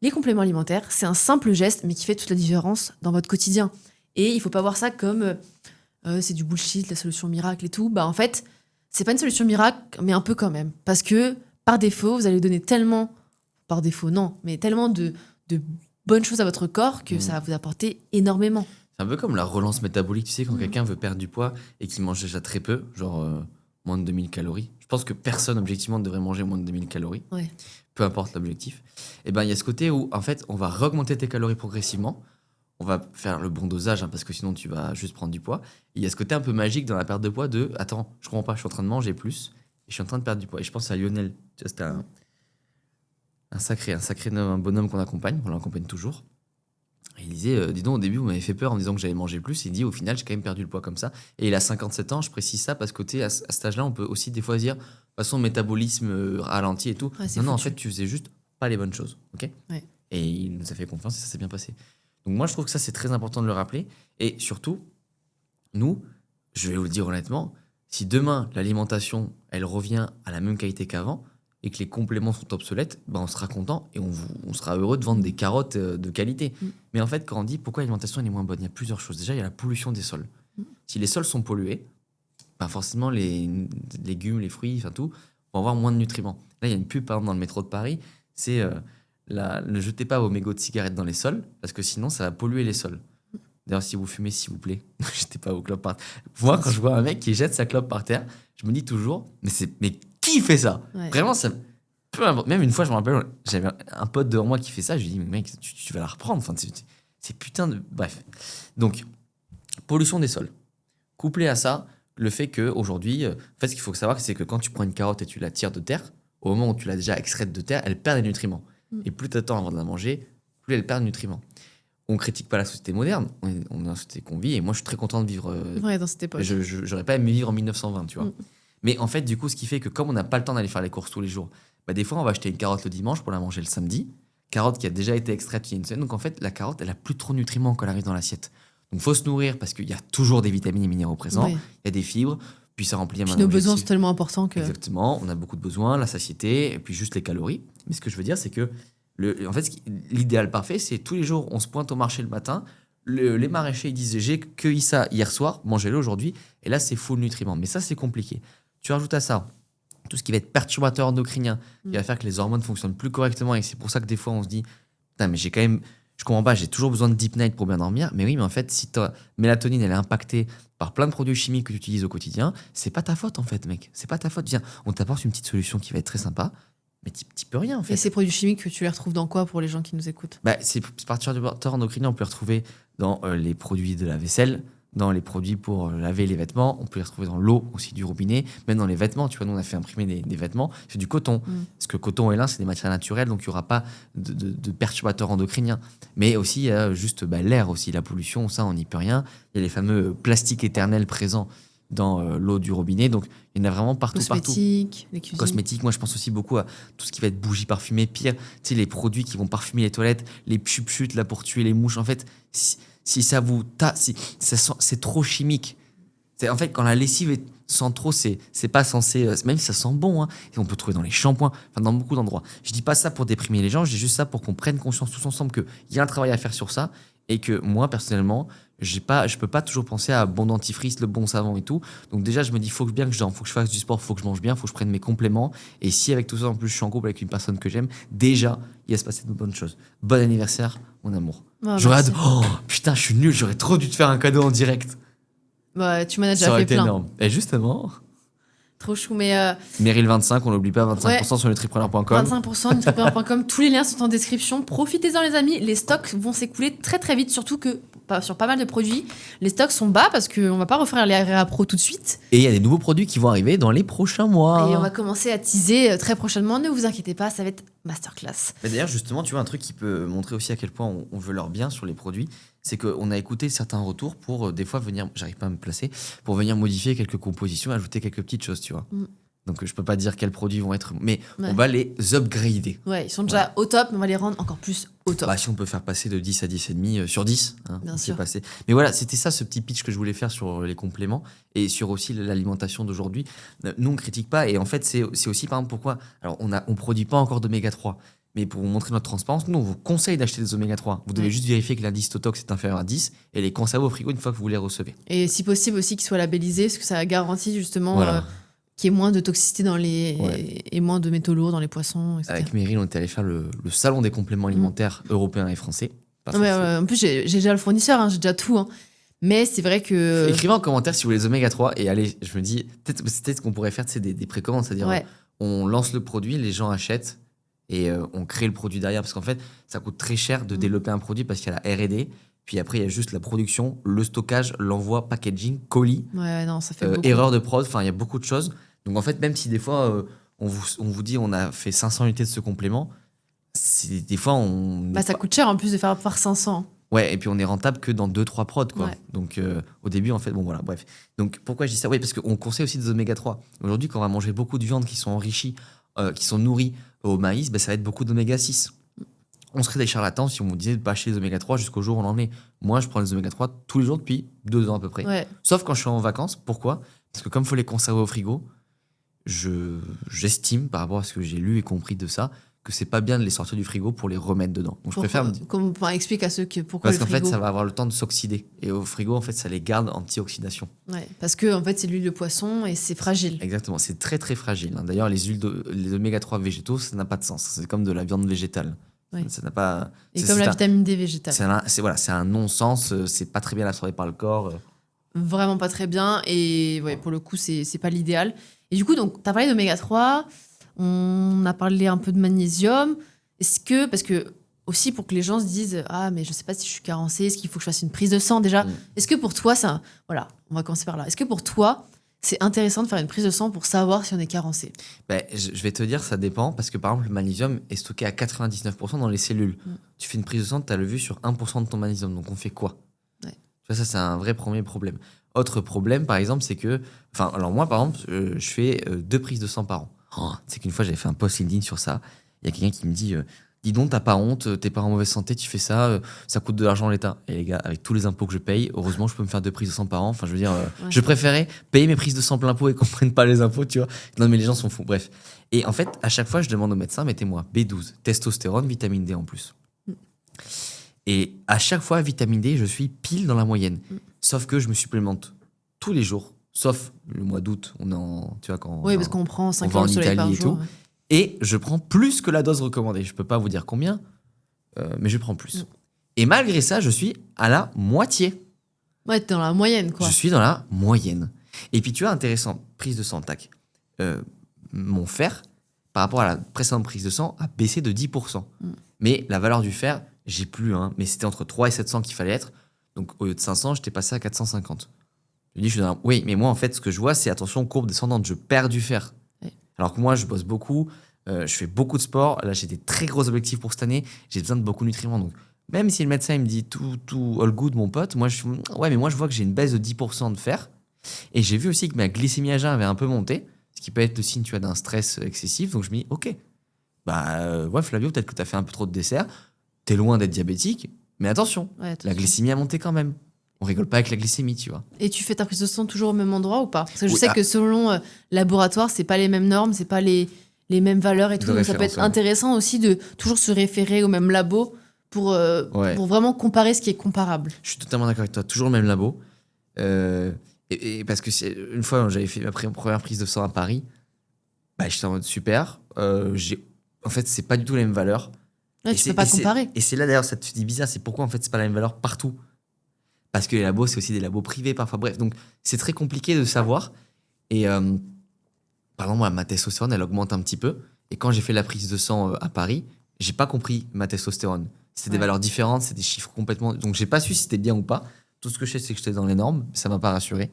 les compléments alimentaires, c'est un simple geste, mais qui fait toute la différence dans votre quotidien. Et il faut pas voir ça comme c'est du bullshit, la solution miracle et tout. Bah en fait, c'est pas une solution miracle, mais un peu quand même. Parce que par défaut, vous allez donner tellement, par défaut non, mais tellement de bonnes choses à votre corps que ça va vous apporter énormément. C'est un peu comme la relance métabolique, tu sais, quand quelqu'un veut perdre du poids et qu'il mange déjà très peu, genre moins de 2000 calories. Je pense que personne, objectivement, ne devrait manger moins de 2000 calories, Ouais. peu importe l'objectif. Et ben il y a ce côté où, en fait, on va réaugmenter tes calories progressivement. On va faire le bon dosage, hein, parce que sinon, tu vas juste prendre du poids. Et il y a ce côté un peu magique dans la perte de poids de « Attends, je comprends pas, je suis en train de manger plus et je suis en train de perdre du poids. » Et je pense à Lionel. Tu vois, c'était un bonhomme qu'on accompagne. On l'accompagne toujours. Et il disait, dis donc, au début, vous m'avez fait peur en me disant que j'allais manger plus. Il dit, au final, j'ai quand même perdu le poids comme ça. Et il a 57 ans, je précise ça parce que à cet âge-là, on peut aussi des fois dire, de toute façon, métabolisme ralenti et tout. Ouais, c'est non, en foutu. fait, tu faisais juste pas les bonnes choses. Ok. Ouais. Et il nous a fait confiance et ça s'est bien passé. Donc, moi, je trouve que ça, c'est très important de le rappeler. Et surtout, nous, je vais vous le dire honnêtement, si demain, l'alimentation, elle revient à la même qualité qu'avant, et que les compléments sont obsolètes, ben on sera content et on sera heureux de vendre des carottes de qualité. Mais en fait, quand on dit pourquoi l'alimentation elle est moins bonne, il y a plusieurs choses. Déjà, il y a la pollution des sols. Si les sols sont pollués, ben forcément, les légumes, les fruits, enfin tout, vont avoir moins de nutriments. Là, il y a une pub, par exemple, dans le métro de Paris, c'est ne jetez pas vos mégots de cigarettes dans les sols, parce que sinon, ça va polluer les sols. D'ailleurs, si vous fumez, s'il vous plaît, ne jetez pas vos clopes par terre. Moi, quand je vois un mec qui jette sa clope par terre, je me dis toujours, mais qui fait ça? Ouais. Vraiment, ça. Peu importe. Même une fois, je me rappelle, j'avais un pote devant moi qui fait ça. Je lui dis, mais mec, tu vas la reprendre. Enfin, c'est putain de. Bref. Donc, pollution des sols. Couplé à ça, le fait qu'aujourd'hui, en fait, ce qu'il faut savoir, c'est que quand tu prends une carotte et tu la tires de terre, au moment où tu l'as déjà extraite de terre, elle perd des nutriments. Et plus tu attends avant de la manger, plus elle perd de nutriments. On critique pas la société moderne, on est dans la société qu'on vit, et moi, je suis très content de vivre. Ouais, dans cette époque. J'aurais pas aimé vivre en 1920, tu vois. Mais en fait, du coup, ce qui fait que comme on n'a pas le temps d'aller faire les courses tous les jours, bah, des fois, on va acheter une carotte le dimanche pour la manger le samedi. Carotte qui a déjà été extraite il y a une semaine. Donc, en fait, la carotte, elle a plus trop de nutriments quand elle arrive dans l'assiette. Donc, faut se nourrir parce qu'il y a toujours des vitamines et minéraux présents. Ouais. Il y a des fibres. Puis, ça remplit Puis un nos objectif. besoins sont tellement importants que. Exactement. On a beaucoup de besoins, la satiété, et puis juste les calories. Mais ce que je veux dire, c'est que en fait, l'idéal parfait, c'est tous les jours, on se pointe au marché le matin. Les maraîchers ils disent j'ai cueilli ça hier soir, mangez-le aujourd'hui. Et là, c'est full nutriments. Mais ça, c'est compliqué. Tu rajoutes à ça tout ce qui va être perturbateur endocrinien, qui va faire que les hormones fonctionnent plus correctement. Et c'est pour ça que des fois, on se dit putain, mais j'ai quand même. Je comprends pas, j'ai toujours besoin de deep night pour bien dormir. Mais oui, mais en fait, si ta mélatonine, elle est impactée par plein de produits chimiques que tu utilises au quotidien, c'est pas ta faute, en fait, mec. C'est pas ta faute. Viens, on t'apporte une petite solution qui va être très sympa. Mais tu peux rien, en fait. Et ces produits chimiques, tu les retrouves dans quoi pour les gens qui nous écoutent? Bah, ces perturbateurs endocriniens, on peut les retrouver dans les produits de la vaisselle, dans les produits pour laver les vêtements. On peut les retrouver dans l'eau aussi du robinet, même dans les vêtements. Tu vois, nous, on a fait imprimer des vêtements. C'est du coton. Parce que coton et lin, c'est des matières naturelles, donc il n'y aura pas de perturbateurs endocriniens. Mais aussi, juste l'air, aussi, la pollution, ça, on n'y peut rien. Il y a les fameux plastiques éternels présents dans l'eau du robinet. Donc, il y en a vraiment partout. Cosmétiques, les cuisines. Cosmétiques, moi je pense aussi beaucoup à tout ce qui va être bougies parfumées, pire, tu sais, les produits qui vont parfumer les toilettes, les chut là pour tuer les mouches. En fait, si ça vous c'est trop chimique. En fait, quand la lessive sent trop, c'est pas censé. Même si ça sent bon, hein, et on peut trouver dans les shampoings, enfin dans beaucoup d'endroits. Je dis pas ça pour déprimer les gens, je dis juste ça pour qu'on prenne conscience tous ensemble qu'il y a un travail à faire sur ça et que moi personnellement, je peux pas toujours penser à bon dentifrice, le bon savon et tout. Donc déjà, je me dis faut que je fasse du sport, faut que je mange bien, faut que je prenne mes compléments. Et si avec tout ça en plus je suis en couple avec une personne que j'aime, déjà il va se passer de bonnes choses. Bon anniversaire, mon amour. Oh, putain, je suis nul, j'aurais trop dû te faire un cadeau en direct. Bah, tu m'en as Ça déjà aurait fait été plein. énorme. Et justement, Trop chou, mais Meryl 25, on n'oublie pas, 25% Ouais. sur nutripreneur.com. 25%, nutripreneur.com, tous les liens sont en description. Profitez-en les amis, les stocks vont s'écouler très très vite, surtout que sur pas mal de produits, les stocks sont bas parce qu'on va pas refaire les Area Pro tout de suite. Et il y a des nouveaux produits qui vont arriver dans les prochains mois. Et on va commencer à teaser très prochainement, ne vous inquiétez pas, ça va être masterclass. Mais d'ailleurs, justement, tu vois, un truc qui peut montrer aussi à quel point on veut leur bien sur les produits, c'est qu'on a écouté certains retours pour des fois venir, j'arrive pas à me placer, pour venir modifier quelques compositions, ajouter quelques petites choses, tu vois. Donc je peux pas dire quels produits vont être, mais Ouais. on va les upgrader. Ouais, ils sont déjà au top, mais on va les rendre encore plus au top. Bah, si on peut faire passer de 10 à 10,5 sur 10, hein, Bien on s'y est sûr. passé. Mais voilà, c'était ça ce petit pitch que je voulais faire sur les compléments et sur aussi l'alimentation d'aujourd'hui. Nous, on critique pas et en fait, c'est aussi par exemple pourquoi. Alors, on produit pas encore d'oméga 3, mais pour vous montrer notre transparence, nous, on vous conseille d'acheter des oméga 3. Vous devez Ouais. juste vérifier que l'indice Totox est inférieur à 10 et les conserver au frigo une fois que vous les recevez. Et si possible aussi qu'ils soient labellisés, parce que ça garantit justement Voilà. qu'il y ait moins de toxicité dans les Ouais. et moins de métaux lourds dans les poissons, etc. Avec Meryl, on était allé faire le salon des compléments alimentaires européens et français. Parce Non, mais, que en plus, j'ai déjà le fournisseur, hein, j'ai déjà tout. Hein. Mais c'est vrai que. Écrivez en commentaire si vous voulez les oméga 3 et allez, je me dis, peut-être qu'on pourrait faire des précommandes, c'est-à-dire Ouais. on lance le produit, les gens achètent et on crée le produit derrière parce qu'en fait, ça coûte très cher de développer un produit parce qu'il y a la R&D, puis après il y a juste la production, le stockage, l'envoi, packaging, colis, Ouais, non, ça fait beaucoup. erreur de prod, enfin il y a beaucoup de choses. Donc en fait, même si des fois on vous dit on a fait 500 unités de ce complément, des fois on Bah, ça coûte cher en plus de faire par 500. Ouais, et puis on est rentable que dans 2-3 prods, quoi. Ouais. Donc au début, en fait, bon voilà, bref. Donc pourquoi je dis ça? Oui, parce qu'on conseille aussi des oméga 3. Aujourd'hui, quand on va manger beaucoup de viande qui sont enrichies, qui sont nourries au maïs, bah, ça va être beaucoup d'oméga 6. On serait des charlatans si on vous disait de pas acheter les oméga 3 jusqu'au jour où on en est. Moi, je prends les oméga 3 tous les jours depuis 2 ans à peu près. Ouais. Sauf quand je suis en vacances. Pourquoi? Parce que comme il faut les conserver au frigo, j'estime, par rapport à ce que j'ai lu et compris de ça, que c'est pas bien de les sortir du frigo pour les remettre dedans. Donc je préfère me dire. Comme on explique à ceux que pourquoi Parce le qu'en fait, frigo. ça va avoir le temps de s'oxyder. Et au frigo, en fait, ça les garde anti-oxydation. Ouais, parce que en fait, c'est l'huile de poisson et c'est fragile. Exactement. C'est très, très fragile. hein. D'ailleurs, les oméga 3 végétaux, ça n'a pas de sens. C'est comme de la viande végétale. Oui. Ça n'a pas. Et c'est- comme c'est la un- vitamine D végétale. c'est un non-sens. C'est pas très bien absorbé par le corps. Vraiment pas très bien. Et ouais, pour le coup, c'est pas l'idéal. Et du coup, donc, tu as parlé d'oméga 3, on a parlé un peu de magnésium. Est-ce que, parce que aussi pour que les gens se disent, ah, mais je sais pas si je suis carencée, est-ce qu'il faut que je fasse une prise de sang déjà? Est-ce que pour toi, ça. Voilà, on va commencer par là. Est-ce que pour toi, c'est intéressant de faire une prise de sang pour savoir si on est carencé? Ben, je vais te dire, ça dépend. Parce que par exemple, le magnésium est stocké à 99% dans les cellules. Tu fais une prise de sang, tu as le vu sur 1% de ton magnésium. Donc on fait quoi? Ouais. Tu vois, ça, c'est un vrai premier problème. Autre problème, par exemple, c'est que. Enfin, alors moi, par exemple, je fais 2 prises de sang par an. Oh, c'est qu'une fois, j'avais fait un post LinkedIn sur ça. Il y a quelqu'un qui me dit dis donc, t'as pas honte, t'es pas en mauvaise santé, tu fais ça, ça coûte de l'argent à l'État. Et les gars, avec tous les impôts que je paye, heureusement, je peux me faire 2 prises de sang par an. Enfin, je veux dire, je préférais payer mes prises de sang plein pot et qu'on prenne pas les impôts, tu vois. Non, mais les gens sont fous. Bref. Et en fait, à chaque fois, je demande au médecin mettez-moi B12, testostérone, vitamine D en plus. Et à chaque fois, vitamine D, je suis pile dans la moyenne. Sauf que je me supplémente tous les jours, sauf le mois d'août, on est en, tu vois, quand Oui, parce qu'on prend 5 va heures en de soleil par Italie et jour. tout. Et je prends plus que la dose recommandée. Je peux pas vous dire combien, mais je prends plus. Et malgré ça, je suis à la moitié. Ouais, t'es dans la moyenne, quoi. Je suis dans la moyenne. Et puis tu vois, intéressant, prise de sang, tac. Mon fer, par rapport à la précédente prise de sang, a baissé de 10%. Mais la valeur du fer, j'ai plus, hein, mais c'était entre 3 et 700 qu'il fallait être. Donc au lieu de 500, j'étais passé à 450. Je me dis, oui, mais moi, en fait, ce que je vois, c'est attention, courbe descendante, je perds du fer. Ouais. Alors que moi, je bosse beaucoup, je fais beaucoup de sport. Là, j'ai des très gros objectifs pour cette année. J'ai besoin de beaucoup de nutriments. Donc, même si le médecin il me dit tout all good, mon pote, moi, je vois que j'ai une baisse de 10% de fer. Et j'ai vu aussi que ma glycémie à jeun avait un peu monté, ce qui peut être le signe, tu vois, d'un stress excessif. Donc je me dis, ok, ouais, Flavio, peut-être que tu as fait un peu trop de dessert. T'es loin d'être diabétique, mais attention, Ouais, la attention. glycémie a monté quand même. On rigole pas avec la glycémie, tu vois. Et tu fais ta prise de sang toujours au même endroit ou pas? Parce que je Oui, sais que selon laboratoire, c'est pas les mêmes normes, c'est pas les mêmes valeurs et De tout. Donc ça peut référence, être ouais. intéressant aussi de toujours se référer au même labo Ouais. pour vraiment comparer ce qui est comparable. Je suis totalement d'accord avec toi. Toujours le même labo. Euh, et parce que une fois, j'avais fait ma première prise de sang à Paris. J'étais en mode super. En fait, c'est pas du tout les mêmes valeurs. Ouais, tu peux pas comparer. Et c'est là d'ailleurs, ça te dit bizarre. C'est pourquoi en fait, c'est pas la même valeur partout. Parce que les labos, c'est aussi des labos privés parfois. Bref, donc c'est très compliqué de savoir. Et par exemple, moi, ma testostérone, elle augmente un petit peu. Et quand j'ai fait la prise de sang à Paris, j'ai pas compris ma testostérone. C'est des Ouais. valeurs différentes, c'est des chiffres complètement. Donc j'ai pas su si c'était bien ou pas. Tout ce que je sais, c'est que j'étais dans les normes. Ça m'a pas rassuré.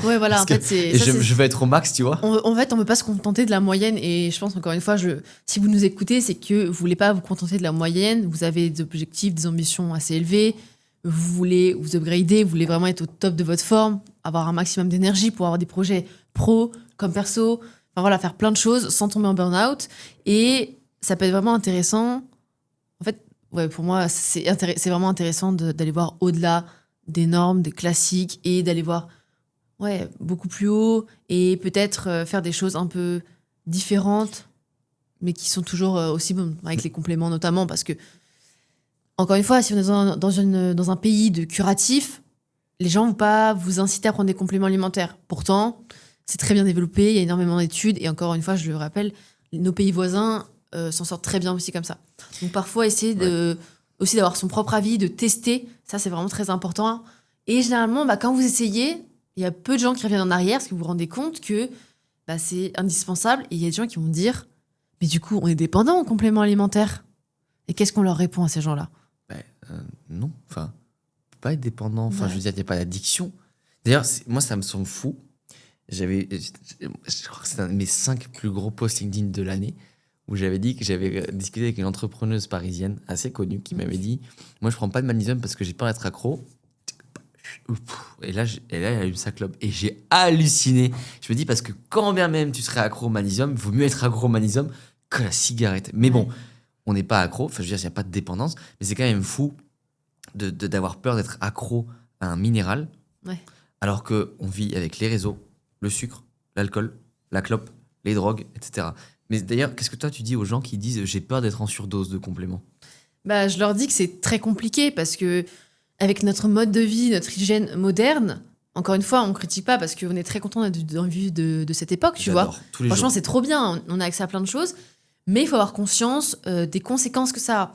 Ouais, voilà, Parce en que fait, c'est. et ça, c'est- je vais être au max, tu vois. En fait, on peut pas se contenter de la moyenne. Et je pense, encore une fois, si vous nous écoutez, c'est que vous voulez pas vous contenter de la moyenne. Vous avez des objectifs, des ambitions assez élevées. Vous voulez vous upgrader, vous voulez vraiment être au top de votre forme, avoir un maximum d'énergie pour avoir des projets pro comme perso. Enfin voilà, faire plein de choses sans tomber en burn-out. Et ça peut être vraiment intéressant. En fait, ouais, pour moi, c'est vraiment intéressant d'aller voir au-delà des normes, des classiques et d'aller voir ouais, beaucoup plus haut et peut-être faire des choses un peu différentes, mais qui sont toujours aussi bonnes, avec les compléments notamment, parce que, encore une fois, si on est dans un pays de curatifs, les gens vont pas vous inciter à prendre des compléments alimentaires. Pourtant, c'est très bien développé, il y a énormément d'études, et encore une fois, je le rappelle, nos pays voisins s'en sortent très bien aussi comme ça. Donc parfois, essayer aussi d'avoir son propre avis, de tester, ça c'est vraiment très important. Et généralement, quand vous essayez, il y a peu de gens qui reviennent en arrière, parce que vous vous rendez compte que c'est indispensable, et il y a des gens qui vont dire, mais du coup, on est dépendant aux compléments alimentaires. Et qu'est-ce qu'on leur répond à ces gens-là? Non, enfin, on peut pas être dépendant. Enfin, Ouais. je veux dire, il n'y a pas d'addiction. D'ailleurs, moi, ça me semble fou. Je crois que c'est un de mes 5 plus gros posts LinkedIn de l'année où j'avais dit que j'avais discuté avec une entrepreneuse parisienne assez connue qui m'avait dit moi, je prends pas de magnésium parce que j'ai peur d'être accro. Et là, elle allume sa clope. Et j'ai halluciné. Je me dis, parce que quand bien même tu serais accro au magnésium, il vaut mieux être accro au magnésium que la cigarette. Mais bon, on n'est pas accro. Enfin, je veux dire, il n'y a pas de dépendance. Mais c'est quand même fou d'avoir peur d'être accro à un minéral. Ouais. Alors qu'on vit avec les réseaux, le sucre, l'alcool, la clope, les drogues, etc. Mais d'ailleurs, qu'est-ce que toi tu dis aux gens qui disent j'ai peur d'être en surdose de compléments? Je leur dis que c'est très compliqué parce que avec notre mode de vie, notre hygiène moderne, encore une fois, on critique pas parce qu'on est très content d'être dans le vue de cette époque, tu vois. J'adore, tous les Franchement, jours. c'est trop bien, on a accès à plein de choses, mais il faut avoir conscience des conséquences que ça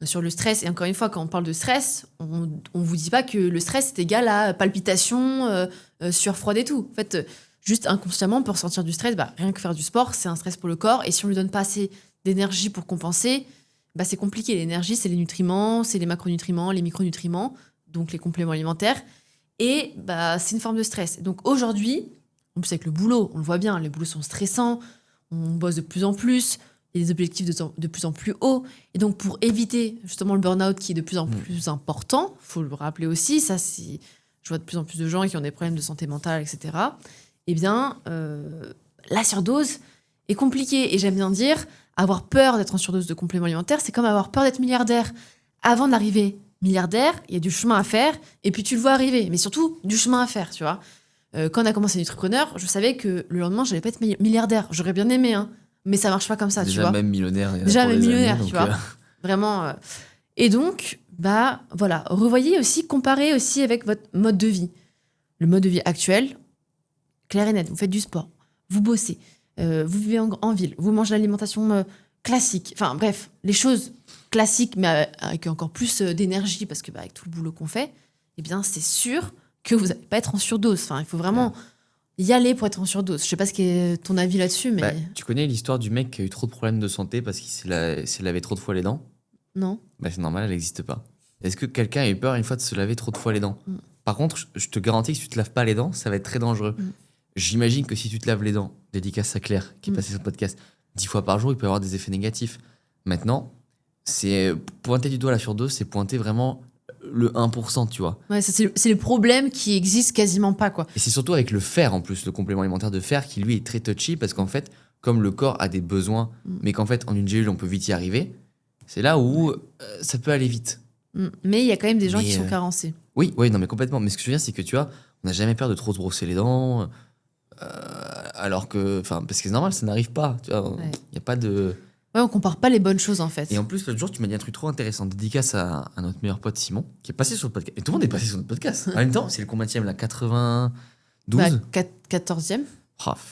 a sur le stress. Et encore une fois, quand on parle de stress, on vous dit pas que le stress est égal à palpitations, sueur froide et tout. En fait, juste inconsciemment, on peut ressentir du stress. Rien que faire du sport, c'est un stress pour le corps. Et si on lui donne pas assez d'énergie pour compenser, c'est compliqué. L'énergie, c'est les nutriments, c'est les macronutriments, les micronutriments, donc les compléments alimentaires. Et c'est une forme de stress. Donc aujourd'hui, en plus avec le boulot, on le voit bien, les boulots sont stressants, on bosse de plus en plus, il y a des objectifs de plus en plus hauts. Et donc pour éviter justement le burn-out qui est de plus en plus important, faut le rappeler aussi, ça si je vois de plus en plus de gens qui ont des problèmes de santé mentale, etc. Eh bien, la surdose est compliquée. Et j'aime bien dire, avoir peur d'être en surdose de compléments alimentaires, c'est comme avoir peur d'être milliardaire. Avant d'arriver milliardaire, il y a du chemin à faire, et puis tu le vois arriver, mais surtout du chemin à faire, tu vois. Quand on a commencé Nutripreneur, je savais que le lendemain, je n'allais pas être milliardaire. J'aurais bien aimé, hein, mais ça marche pas comme ça, tu Déjà vois. même millionnaire. il y en a Déjà pour même des millionnaire, années, tu donc, vois. Vraiment. Et donc, voilà, revoyez aussi, comparez aussi avec votre mode de vie. Le mode de vie actuel, clair et net, vous faites du sport, vous bossez, vous vivez en ville, vous mangez l'alimentation classique, enfin bref, les choses classiques, mais avec encore plus d'énergie, parce que avec tout le boulot qu'on fait, eh bien c'est sûr que vous n'allez pas être en surdose. Enfin, il faut vraiment y aller pour être en surdose. Je sais pas ce qu'est ton avis là-dessus, mais tu connais l'histoire du mec qui a eu trop de problèmes de santé parce qu'il s'est lavé trop de fois les dents? non. C'est normal, elle n'existe pas. Est-ce que quelqu'un a eu peur une fois de se laver trop de fois les dents? Par contre, je te garantis que si tu te laves pas les dents, ça va être très dangereux. J'imagine que si tu te laves les dents, dédicace à Claire qui est passée sur le podcast, 10 fois par jour, il peut y avoir des effets négatifs. Maintenant, c'est pointer du doigt la surdose, c'est pointer vraiment le 1%, tu vois. Ouais, ça, c'est le problème qui existe quasiment pas, quoi. Et c'est surtout avec le fer, en plus, le complément alimentaire de fer, qui lui est très touchy, parce qu'en fait, comme le corps a des besoins, mais qu'en fait, en une gélule, on peut vite y arriver, c'est là où ça peut aller vite. Mais il y a quand même des gens Mais, qui sont carencés. Oui, non, mais complètement. Mais ce que je veux dire, c'est que tu vois, on n'a jamais peur de trop se brosser les dents, alors que, enfin, parce que c'est normal, ça n'arrive pas. Tu vois, il n'y a pas de. Ouais, on compare pas les bonnes choses, en fait. Et en plus, l'autre jour, tu m'as dit un truc trop intéressant. Dédicace à notre meilleur pote Simon, qui est passé sur le podcast. Et tout le monde est passé sur notre podcast. En même temps, c'est le combienième, la 92 14e.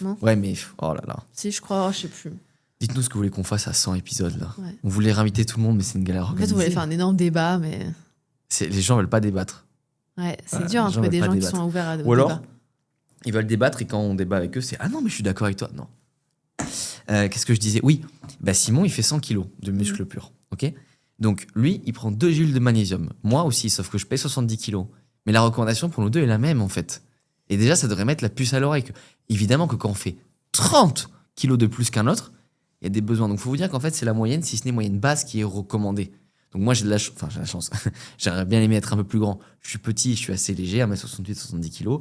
Non. Ouais, mais oh là là. Si, je crois, je sais plus. Dites-nous ce que vous voulez qu'on fasse à 100 épisodes là. Ouais. On voulait réinviter tout le monde, mais c'est une galère En fait, organisée. on voulait faire un énorme débat, mais. Les gens veulent pas débattre. Ouais, c'est Voilà, dur les à gens trouver veulent des pas gens qui débattre. sont ouverts à Ou alors, débat. ils veulent débattre et quand on débat avec eux, c'est ah non, mais je suis d'accord avec toi. Non. Qu'est-ce que je disais? Oui, bah Simon, il fait 100 kilos de muscles purs. Ok. Donc lui, il prend 2 gélules de magnésium. Moi aussi, sauf que je paye 70 kilos. Mais la recommandation pour nous deux est la même en fait. Et déjà, ça devrait mettre la puce à l'oreille. Évidemment que quand on fait 30 kilos de plus qu'un autre, il y a des besoins. Donc, il faut vous dire qu'en fait, c'est la moyenne, si ce n'est moyenne basse, qui est recommandée. Donc, moi, j'ai de la chance. J'aurais bien aimé être un peu plus grand. Je suis petit, je suis assez léger, 1m68, 70 kilos.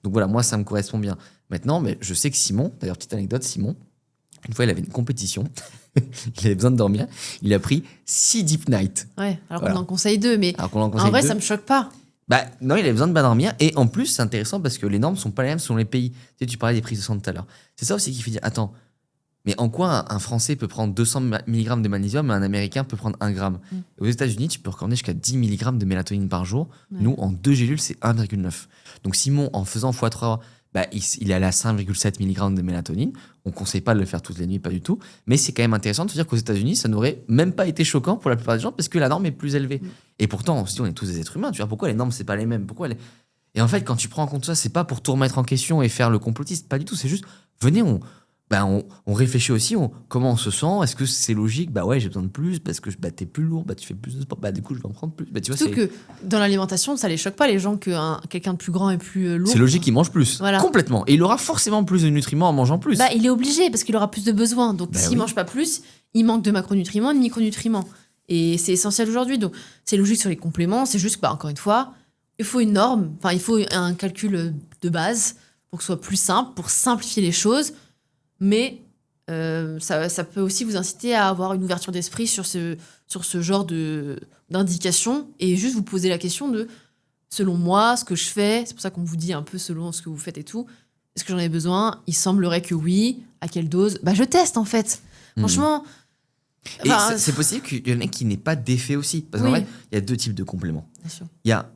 Donc, voilà, moi, ça me correspond bien. Maintenant, mais je sais que Simon, d'ailleurs, petite anecdote, Simon, une fois, il avait une compétition. Il avait besoin de dormir. Il a pris 6 Deep Night. Ouais, alors Voilà. qu'on en conseille 2, mais Alors qu'on en en conseille vrai, deux. ça me choque pas. Bah, non, il avait besoin de bien dormir. Et en plus, c'est intéressant parce que les normes sont pas les mêmes selon les pays. Tu sais, tu parlais des prises de sang tout à l'heure. C'est ça aussi qui fait dire attends, mais en quoi un Français peut prendre 200 mg de magnésium et un Américain peut prendre 1 gramme? Aux États-Unis, tu peux recommander jusqu'à 10 mg de mélatonine par jour. Ouais. Nous, en 2 gélules, c'est 1,9. Donc, Simon, en faisant x3, bah, il est allé à 5,7 mg de mélatonine. On ne conseille pas de le faire toutes les nuits, pas du tout. Mais c'est quand même intéressant de se dire qu'aux États-Unis, ça n'aurait même pas été choquant pour la plupart des gens parce que la norme est plus élevée. Et pourtant, on se dit, on est tous des êtres humains. Tu vois, pourquoi les normes, c'est pas les mêmes? Et en fait, quand tu prends en compte ça, c'est pas pour tout remettre en question et faire le complotiste. Pas du tout. C'est juste, venez, on réfléchit aussi. Comment on se sent? Est-ce que c'est logique? Bah ouais, j'ai besoin de plus parce que t'es plus lourd. Bah tu fais plus de sport. Bah du coup, je vais en prendre plus. Bah, tu vois, Surtout que dans l'alimentation, ça les choque pas les gens que quelqu'un de plus grand et plus lourd. c'est logique qu'il mange plus. Voilà. Complètement. Et il aura forcément plus de nutriments en mangeant plus. Bah, il est obligé parce qu'il aura plus de besoins. Donc, Bah s'il oui. mange pas plus, il manque de macronutriments, de micronutriments. Et c'est essentiel aujourd'hui. Donc, c'est logique sur les compléments. C'est juste que, encore une fois, il faut une norme. Enfin, il faut un calcul de base pour que ce soit plus simple, pour simplifier les choses. Mais ça peut aussi vous inciter à avoir une ouverture d'esprit sur ce genre d'indications et juste vous poser la question de, selon moi, ce que je fais, c'est pour ça qu'on vous dit un peu selon ce que vous faites et tout, est-ce que j'en ai besoin? Il semblerait que oui. À quelle dose? Bah, je teste en fait. Franchement. Et enfin, c'est possible qu'il y en ait qui n'aient pas d'effet aussi. Parce qu'en Oui. vrai, il y a 2 types de compléments. Bien sûr. Il y a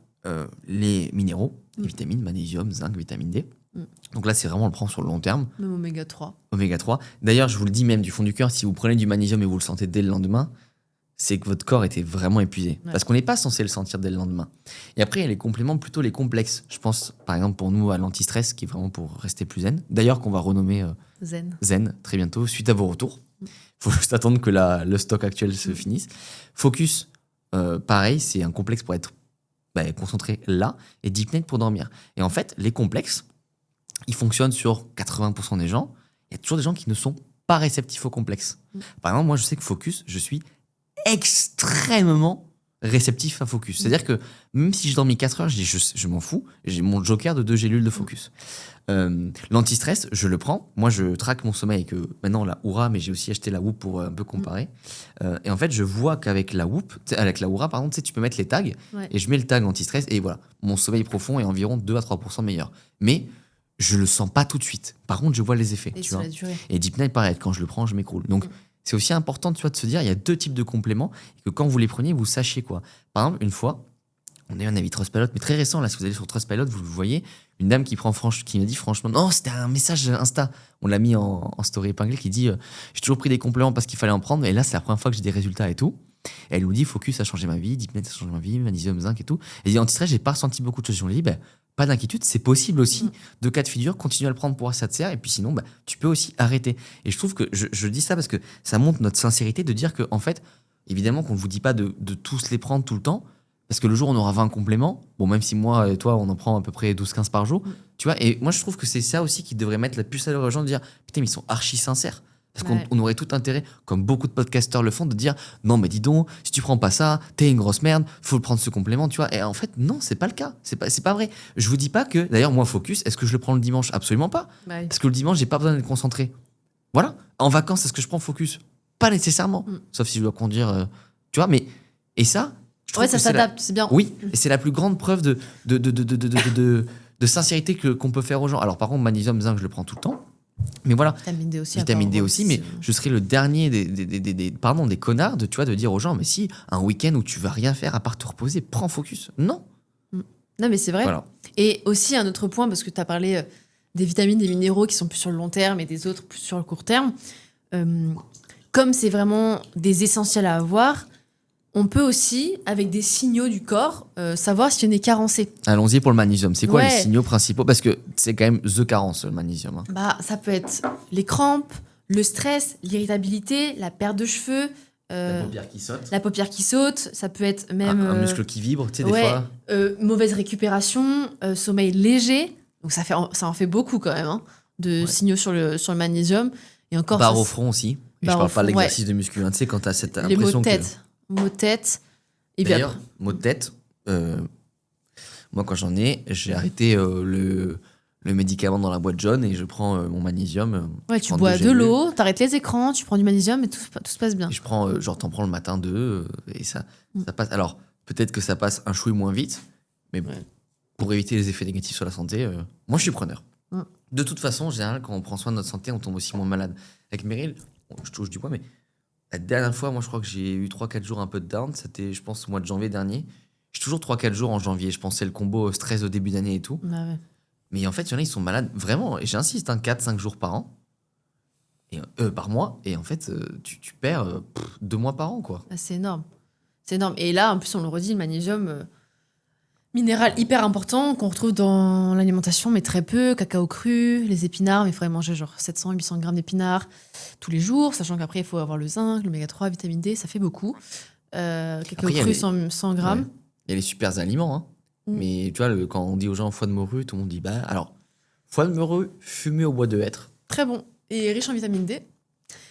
les minéraux, les vitamines, magnésium, zinc, vitamine D. Donc là, c'est vraiment, on le prend sur le long terme. Même oméga 3. Oméga 3. D'ailleurs, je vous le dis même du fond du cœur, si vous prenez du magnésium et vous le sentez dès le lendemain, c'est que votre corps était vraiment épuisé. Ouais. Parce qu'on n'est pas censé le sentir dès le lendemain. Et après, il y a les compléments, plutôt les complexes. Je pense, par exemple, pour nous, à l'anti-stress, qui est vraiment pour rester plus zen. D'ailleurs, qu'on va renommer Zen. Zen très bientôt, suite à vos retours. Il faut juste attendre que le stock actuel se finisse. Focus, pareil, c'est un complexe pour être concentré là, et Deep Night pour dormir. Et en fait, les complexes, ils fonctionnent sur 80% des gens. Il y a toujours des gens qui ne sont pas réceptifs aux complexes. Par exemple, moi, je sais que Focus, je suis extrêmement réceptif à Focus. C'est-à-dire que même si je dormis 4 heures, je dis je m'en fous, j'ai mon joker de 2 gélules de Focus. L'anti-stress, je le prends. Moi, je traque mon sommeil avec maintenant la Oura, mais j'ai aussi acheté la Whoop pour un peu comparer. Et en fait, je vois qu'avec la Whoop, avec la Oura, par exemple, tu peux mettre les tags, Ouais. et je mets le tag anti-stress, et voilà, mon sommeil profond est environ 2 à 3% meilleur. Mais je le sens pas tout de suite. Par contre, je vois les effets. Et Tu sur vois. la durée. Et Deep Night, pareil, quand je le prends, je m'écroule. Donc, c'est aussi important tu vois, de se dire, il y a 2 types de compléments, et que quand vous les preniez, vous sachiez quoi. Par exemple, une fois, on a eu un avis Trustpilot, mais très récent, là, si vous allez sur Trustpilot, vous le voyez, une dame qui m'a dit franchement, non, c'était un message Insta. On l'a mis en story épinglé qui dit, j'ai toujours pris des compléments parce qu'il fallait en prendre, et là, c'est la première fois que j'ai des résultats et tout. Et elle nous dit, Focus a changé ma vie, Deep Night a changé ma vie, magnésium, zinc et tout. Elle dit, anti-stress, j'ai pas ressenti beaucoup de choses. On lui dit, pas d'inquiétude, c'est possible aussi. De cas de figure, continue à le prendre pour voir si ça te sert, et puis sinon, tu peux aussi arrêter. Et je trouve que je dis ça parce que ça montre notre sincérité de dire que, en fait, évidemment qu'on ne vous dit pas de tous les prendre tout le temps, parce que le jour où on aura 20 compléments, bon, même si moi et toi, on en prend à peu près 12-15 par jour, tu vois, et moi, je trouve que c'est ça aussi qui devrait mettre la puce à l'oreille aux gens de dire, putain, mais ils sont archi sincères. Parce Ouais. qu'on aurait tout intérêt, comme beaucoup de podcasteurs le font, de dire non, mais dis donc, si tu prends pas ça, t'es une grosse merde, faut prendre ce complément, tu vois. Et en fait, non, c'est pas le cas. C'est pas vrai. Je vous dis pas que, d'ailleurs, moi, Focus, est-ce que je le prends le dimanche? Absolument pas. Bah oui. Parce que le dimanche, j'ai pas besoin d'être concentré. Voilà. En vacances, est-ce que je prends Focus? Pas nécessairement. Mm. Sauf si je dois conduire, tu vois. Mais, et ça, je trouve Ouais, ça que c'est la- s'adapte, c'est bien. Oui, et c'est la plus grande preuve de sincérité qu'on peut faire aux gens. Alors, par contre, magnésium, zinc, je le prends tout le temps. Mais voilà, Vitamine D aussi. vitamine D apparemment, aussi, mais je serais le dernier des connards tu vois, de dire aux gens, mais si, un week-end où tu vas rien faire à part te reposer, prends Focus. Non. Non, mais c'est vrai. Voilà. Et aussi, un autre point, parce que tu as parlé des vitamines, des minéraux qui sont plus sur le long terme et des autres plus sur le court terme. Comme c'est vraiment des essentiels à avoir, on peut aussi, avec des signaux du corps, savoir si on est carencé. Allons-y pour le magnésium. C'est quoi Ouais. les signaux principaux? Parce que c'est quand même the carence, le magnésium. Hein. Bah, ça peut être les crampes, le stress, l'irritabilité, la perte de cheveux, paupière qui saute. la paupière qui saute. Ça peut être même Un muscle qui vibre, tu sais, des ouais, fois. mauvaise récupération, sommeil léger. Donc ça en fait beaucoup quand même, hein, de Ouais. signaux sur le magnésium. Et encore, Barre ça, au front aussi. Et je Barre au parle pas de front, l'exercice de muscu. Hein. Tu sais, quand t'as cette les maux impression de que... tête. Maux de tête. Et bien D'ailleurs, maux de tête, moi quand j'en ai, j'ai arrêté le médicament dans la boîte jaune et je prends mon magnésium. ouais, Je tu prends bois 2 de gélules. l'eau, t'arrêtes les écrans, tu prends du magnésium et tout se passe bien. Et je prends, genre t'en prends le matin 2 et ça Mm. passe. Alors, peut-être que ça passe un chouille moins vite, mais Ouais. pour éviter les effets négatifs sur la santé, moi je suis preneur. Mm. De toute façon, en général, quand on prend soin de notre santé, on tombe aussi moins malade. Avec Meryl, bon, je touche du poids, mais la dernière fois, moi je crois que j'ai eu 3-4 jours un peu de down, c'était je pense au mois de janvier dernier. J'ai toujours 3-4 jours en janvier, je pensais le combo stress au début d'année et tout. Bah ouais. Mais en fait, il y en a, ils sont malades, vraiment, et j'insiste, 4-5 jours par an, et, par mois, et en fait, tu perds 2 mois par an, quoi. Ah, c'est énorme. C'est énorme. Et là, en plus, on le redit, le magnésium, minéral hyper important qu'on retrouve dans l'alimentation, mais très peu. Cacao cru, les épinards, mais il faudrait manger genre 700-800 grammes d'épinards tous les jours, sachant qu'après, il faut avoir le zinc, l'oméga 3, vitamine D, ça fait beaucoup. Cacao Après, il y a cru, les- 100 grammes. Ouais. Il y a les super aliments, hein. Mm. Mais tu vois, quand on dit aux gens foie de morue, tout le monde dit bah alors, foie de morue fumé au bois de hêtre, Très bon. Et riche en vitamine D.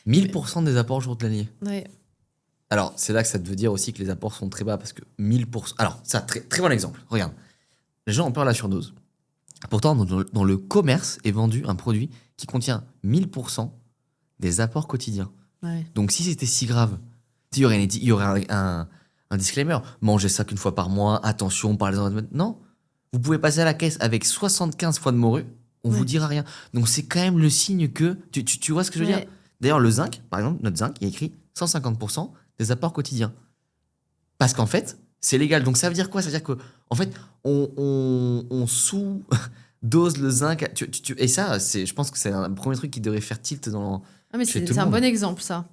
1000% des apports au jour de l'année. Ouais. Alors, c'est là que ça veut dire aussi que les apports sont très bas parce que 1000%. Alors, ça, très, très bon exemple. Regarde. Les gens ont peur de la surdose. Pourtant, dans le commerce est vendu un produit qui contient 1000% des apports quotidiens. Ouais. Donc, si c'était si grave, il y aurait un disclaimer. Mangez ça qu'une fois par mois, attention, parlez-en. Non. Vous pouvez passer à la caisse avec 75 foies de morue, on Ouais. vous dira rien. Donc, c'est quand même le signe que. Tu vois ce que je veux Ouais. dire? D'ailleurs, le zinc, par exemple, notre zinc, il y a écrit 150% des apports quotidiens. Parce qu'en fait, c'est légal. Donc, ça veut dire quoi? Ça veut dire que, en fait, on sous-dose le zinc. Et ça, je pense que c'est un premier truc qui devrait faire tilt dans. Ah, mais Chez tout c'est le un monde. bon exemple, ça.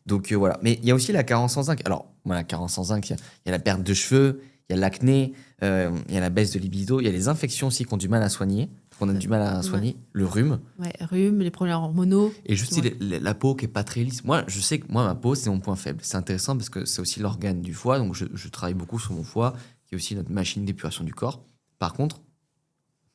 Donc voilà. Mais il y a aussi la carence en zinc. Alors, voilà, la carence en zinc, il y a la perte de cheveux, il y a l'acné, il y a la baisse de libido, il y a les infections aussi qu'on a du mal à soigner. Qu'on a du mal à soigner, le rhume. Ouais, rhume, les problèmes hormonaux. Et juste Ouais. la peau qui est pas très lisse. Moi, je sais que ma peau, c'est mon point faible. C'est intéressant parce que c'est aussi l'organe du foie. Donc, je travaille beaucoup sur mon foie, qui est aussi notre machine d'épuration du corps. Par contre,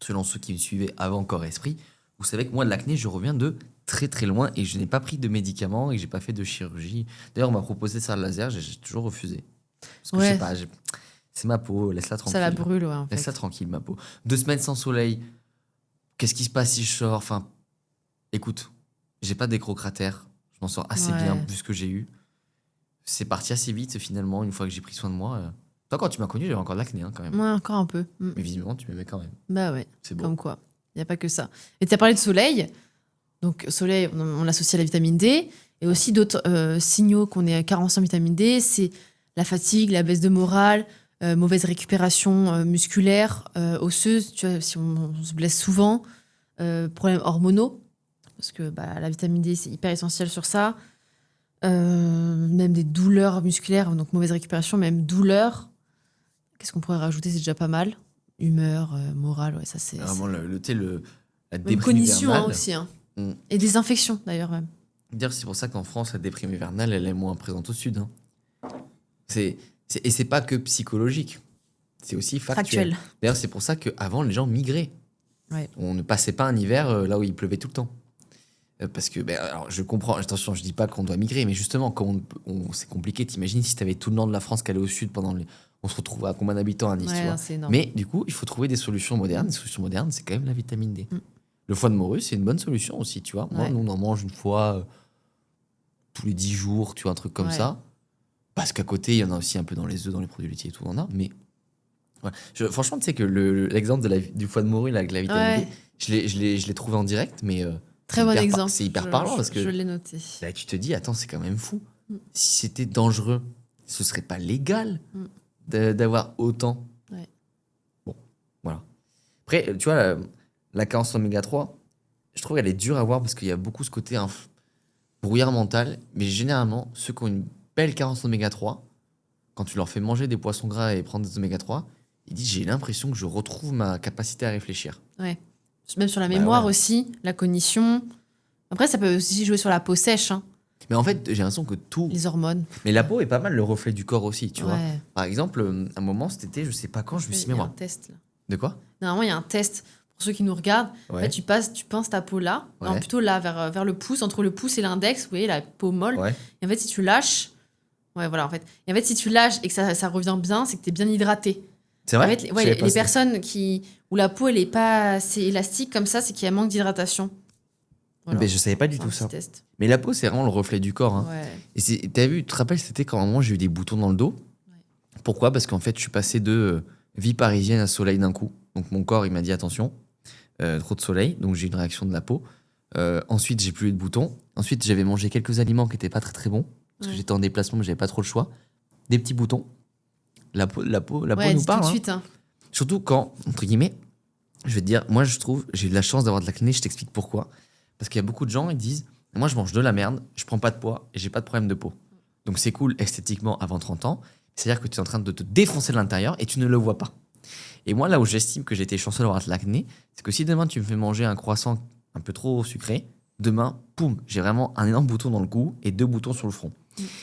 selon ceux qui me suivaient avant corps et esprit, vous savez que moi, de l'acné, je reviens de très très loin et je n'ai pas pris de médicaments et j'ai pas fait de chirurgie. D'ailleurs, on m'a proposé de faire le laser, j'ai toujours refusé. Parce que je Ouais. sais pas, c'est ma peau, laisse-la tranquille. Ça la brûle, ouais, en fait. Laisse-la tranquille, ma peau. 2 semaines sans soleil, qu'est-ce qui se passe si je sors? Enfin, écoute, j'ai pas d'écrocratère, je m'en sors assez Ouais. bien vu ce que j'ai eu. C'est parti assez vite finalement, une fois que j'ai pris soin de moi. Toi, quand tu m'as connu, j'avais encore de l'acné hein, quand même. Ouais, encore un peu. Mm. Mais visiblement, tu m'aimais quand même. Bah ouais, C'est beau. comme quoi. Il n'y a pas que ça. Et tu as parlé de soleil. Donc, soleil, on l'associe à la vitamine D. Et aussi d'autres signaux qu'on est carencé en vitamine D, c'est la fatigue, la baisse de morale, mauvaise récupération musculaire, osseuse, tu vois, si on se blesse souvent, problèmes hormonaux, parce que bah, la vitamine D, c'est hyper essentiel sur ça. Même des douleurs musculaires, donc mauvaise récupération, même douleurs. Qu'est-ce qu'on pourrait rajouter? C'est déjà pas mal. Humeur, morale, ouais, ça c'est. Vraiment, la Même déprime cognition hein, hivernale. aussi. Hein. Mm. Et des infections d'ailleurs même. D'ailleurs, c'est pour ça qu'en France, la déprime hivernale, elle est moins présente au sud. Hein. Et c'est pas que psychologique, c'est aussi factuel. Factuel. D'ailleurs, c'est pour ça qu'avant, les gens migraient. Ouais. On ne passait pas un hiver là où il pleuvait tout le temps. Parce que, alors, je comprends, attention, je dis pas qu'on doit migrer, mais justement, quand c'est compliqué, t'imagines si t'avais tout le nord de la France qui allait au sud on se retrouve à combien d'habitants à Nice, tu Ouais, vois. c'est énorme. Mais du coup, il faut trouver des solutions modernes. Les solutions modernes, c'est quand même la vitamine D. Le foie de morue, c'est une bonne solution aussi, tu vois. Moi, Ouais. nous, on en mange une fois tous les 10 jours, tu vois, un truc comme Ouais. ça. Parce qu'à côté, il y en a aussi un peu dans les œufs, dans les produits laitiers et tout, on en a. Mais voilà. Franchement, tu sais que l'exemple du foie de morue, là, avec la vitamine Ouais. D, je l'ai trouvé en direct, mais Très bon exemple. c'est hyper parlant parce que Je l'ai noté. là, tu te dis, attends, c'est quand même fou. Si c'était dangereux, ce serait pas légal d'avoir autant. Ouais. Bon, voilà. Après, tu vois, la carence en oméga 3, je trouve qu'elle est dure à voir parce qu'il y a beaucoup ce côté brouillard mental. Mais généralement, ceux qui ont une belle carence en oméga 3, quand tu leur fais manger des poissons gras et prendre des oméga 3, ils disent, j'ai l'impression que je retrouve ma capacité à réfléchir. Ouais. Même sur la mémoire aussi, la cognition. Après, ça peut aussi jouer sur la peau sèche, hein, Mais en fait, j'ai l'impression que tout. les hormones. Mais la peau est pas mal le reflet du corps aussi, tu vois. Ouais. Par exemple, un moment, cet été, je sais pas quand, je me suis Il y mis a un moi. test, là. De quoi? Normalement, il y a un test. Pour ceux qui nous regardent, en Ouais. fait, tu pinces ta peau là, Ouais. non, plutôt là, vers le pouce, entre le pouce et l'index, vous voyez, la peau molle. Ouais. Et en fait, si tu lâches, ouais, voilà, en fait. Et en fait, si tu lâches et que ça revient bien, c'est que tu es bien hydraté. C'est vrai? En fait, ouais, les personnes où la peau, elle est pas assez élastique comme ça, c'est qu'il y a manque d'hydratation. Voilà. Mais je savais pas du C'est un tout petit ça. test. Mais la peau, c'est vraiment le reflet du corps. Hein. Ouais. Et t'as vu, tu te rappelles, c'était quand à un moment j'ai eu des boutons dans le dos. Ouais. Pourquoi? Parce qu'en fait, je suis passé de vie parisienne à soleil d'un coup. Donc mon corps, il m'a dit attention, trop de soleil. Donc j'ai eu une réaction de la peau. Ensuite, j'ai plus eu de boutons. Ensuite, j'avais mangé quelques aliments qui étaient pas très très bons. Parce que j'étais en déplacement, mais j'avais pas trop le choix. Des petits boutons. La peau Ouais, nous dis parle. tout de Hein. suite. Hein. Surtout quand, entre guillemets, je vais te dire, moi je trouve, j'ai eu de la chance d'avoir de l'acné, je t'explique pourquoi. Parce qu'il y a beaucoup de gens, ils disent, moi je mange de la merde, je prends pas de poids et j'ai pas de problème de peau. Donc c'est cool esthétiquement avant 30 ans, c'est-à-dire que tu es en train de te défoncer de l'intérieur et tu ne le vois pas. Et moi là où j'estime que j'ai été chanceux d'avoir de l'acné, c'est que si demain tu me fais manger un croissant un peu trop sucré, demain, poum, j'ai vraiment un énorme bouton dans le cou et 2 boutons sur le front.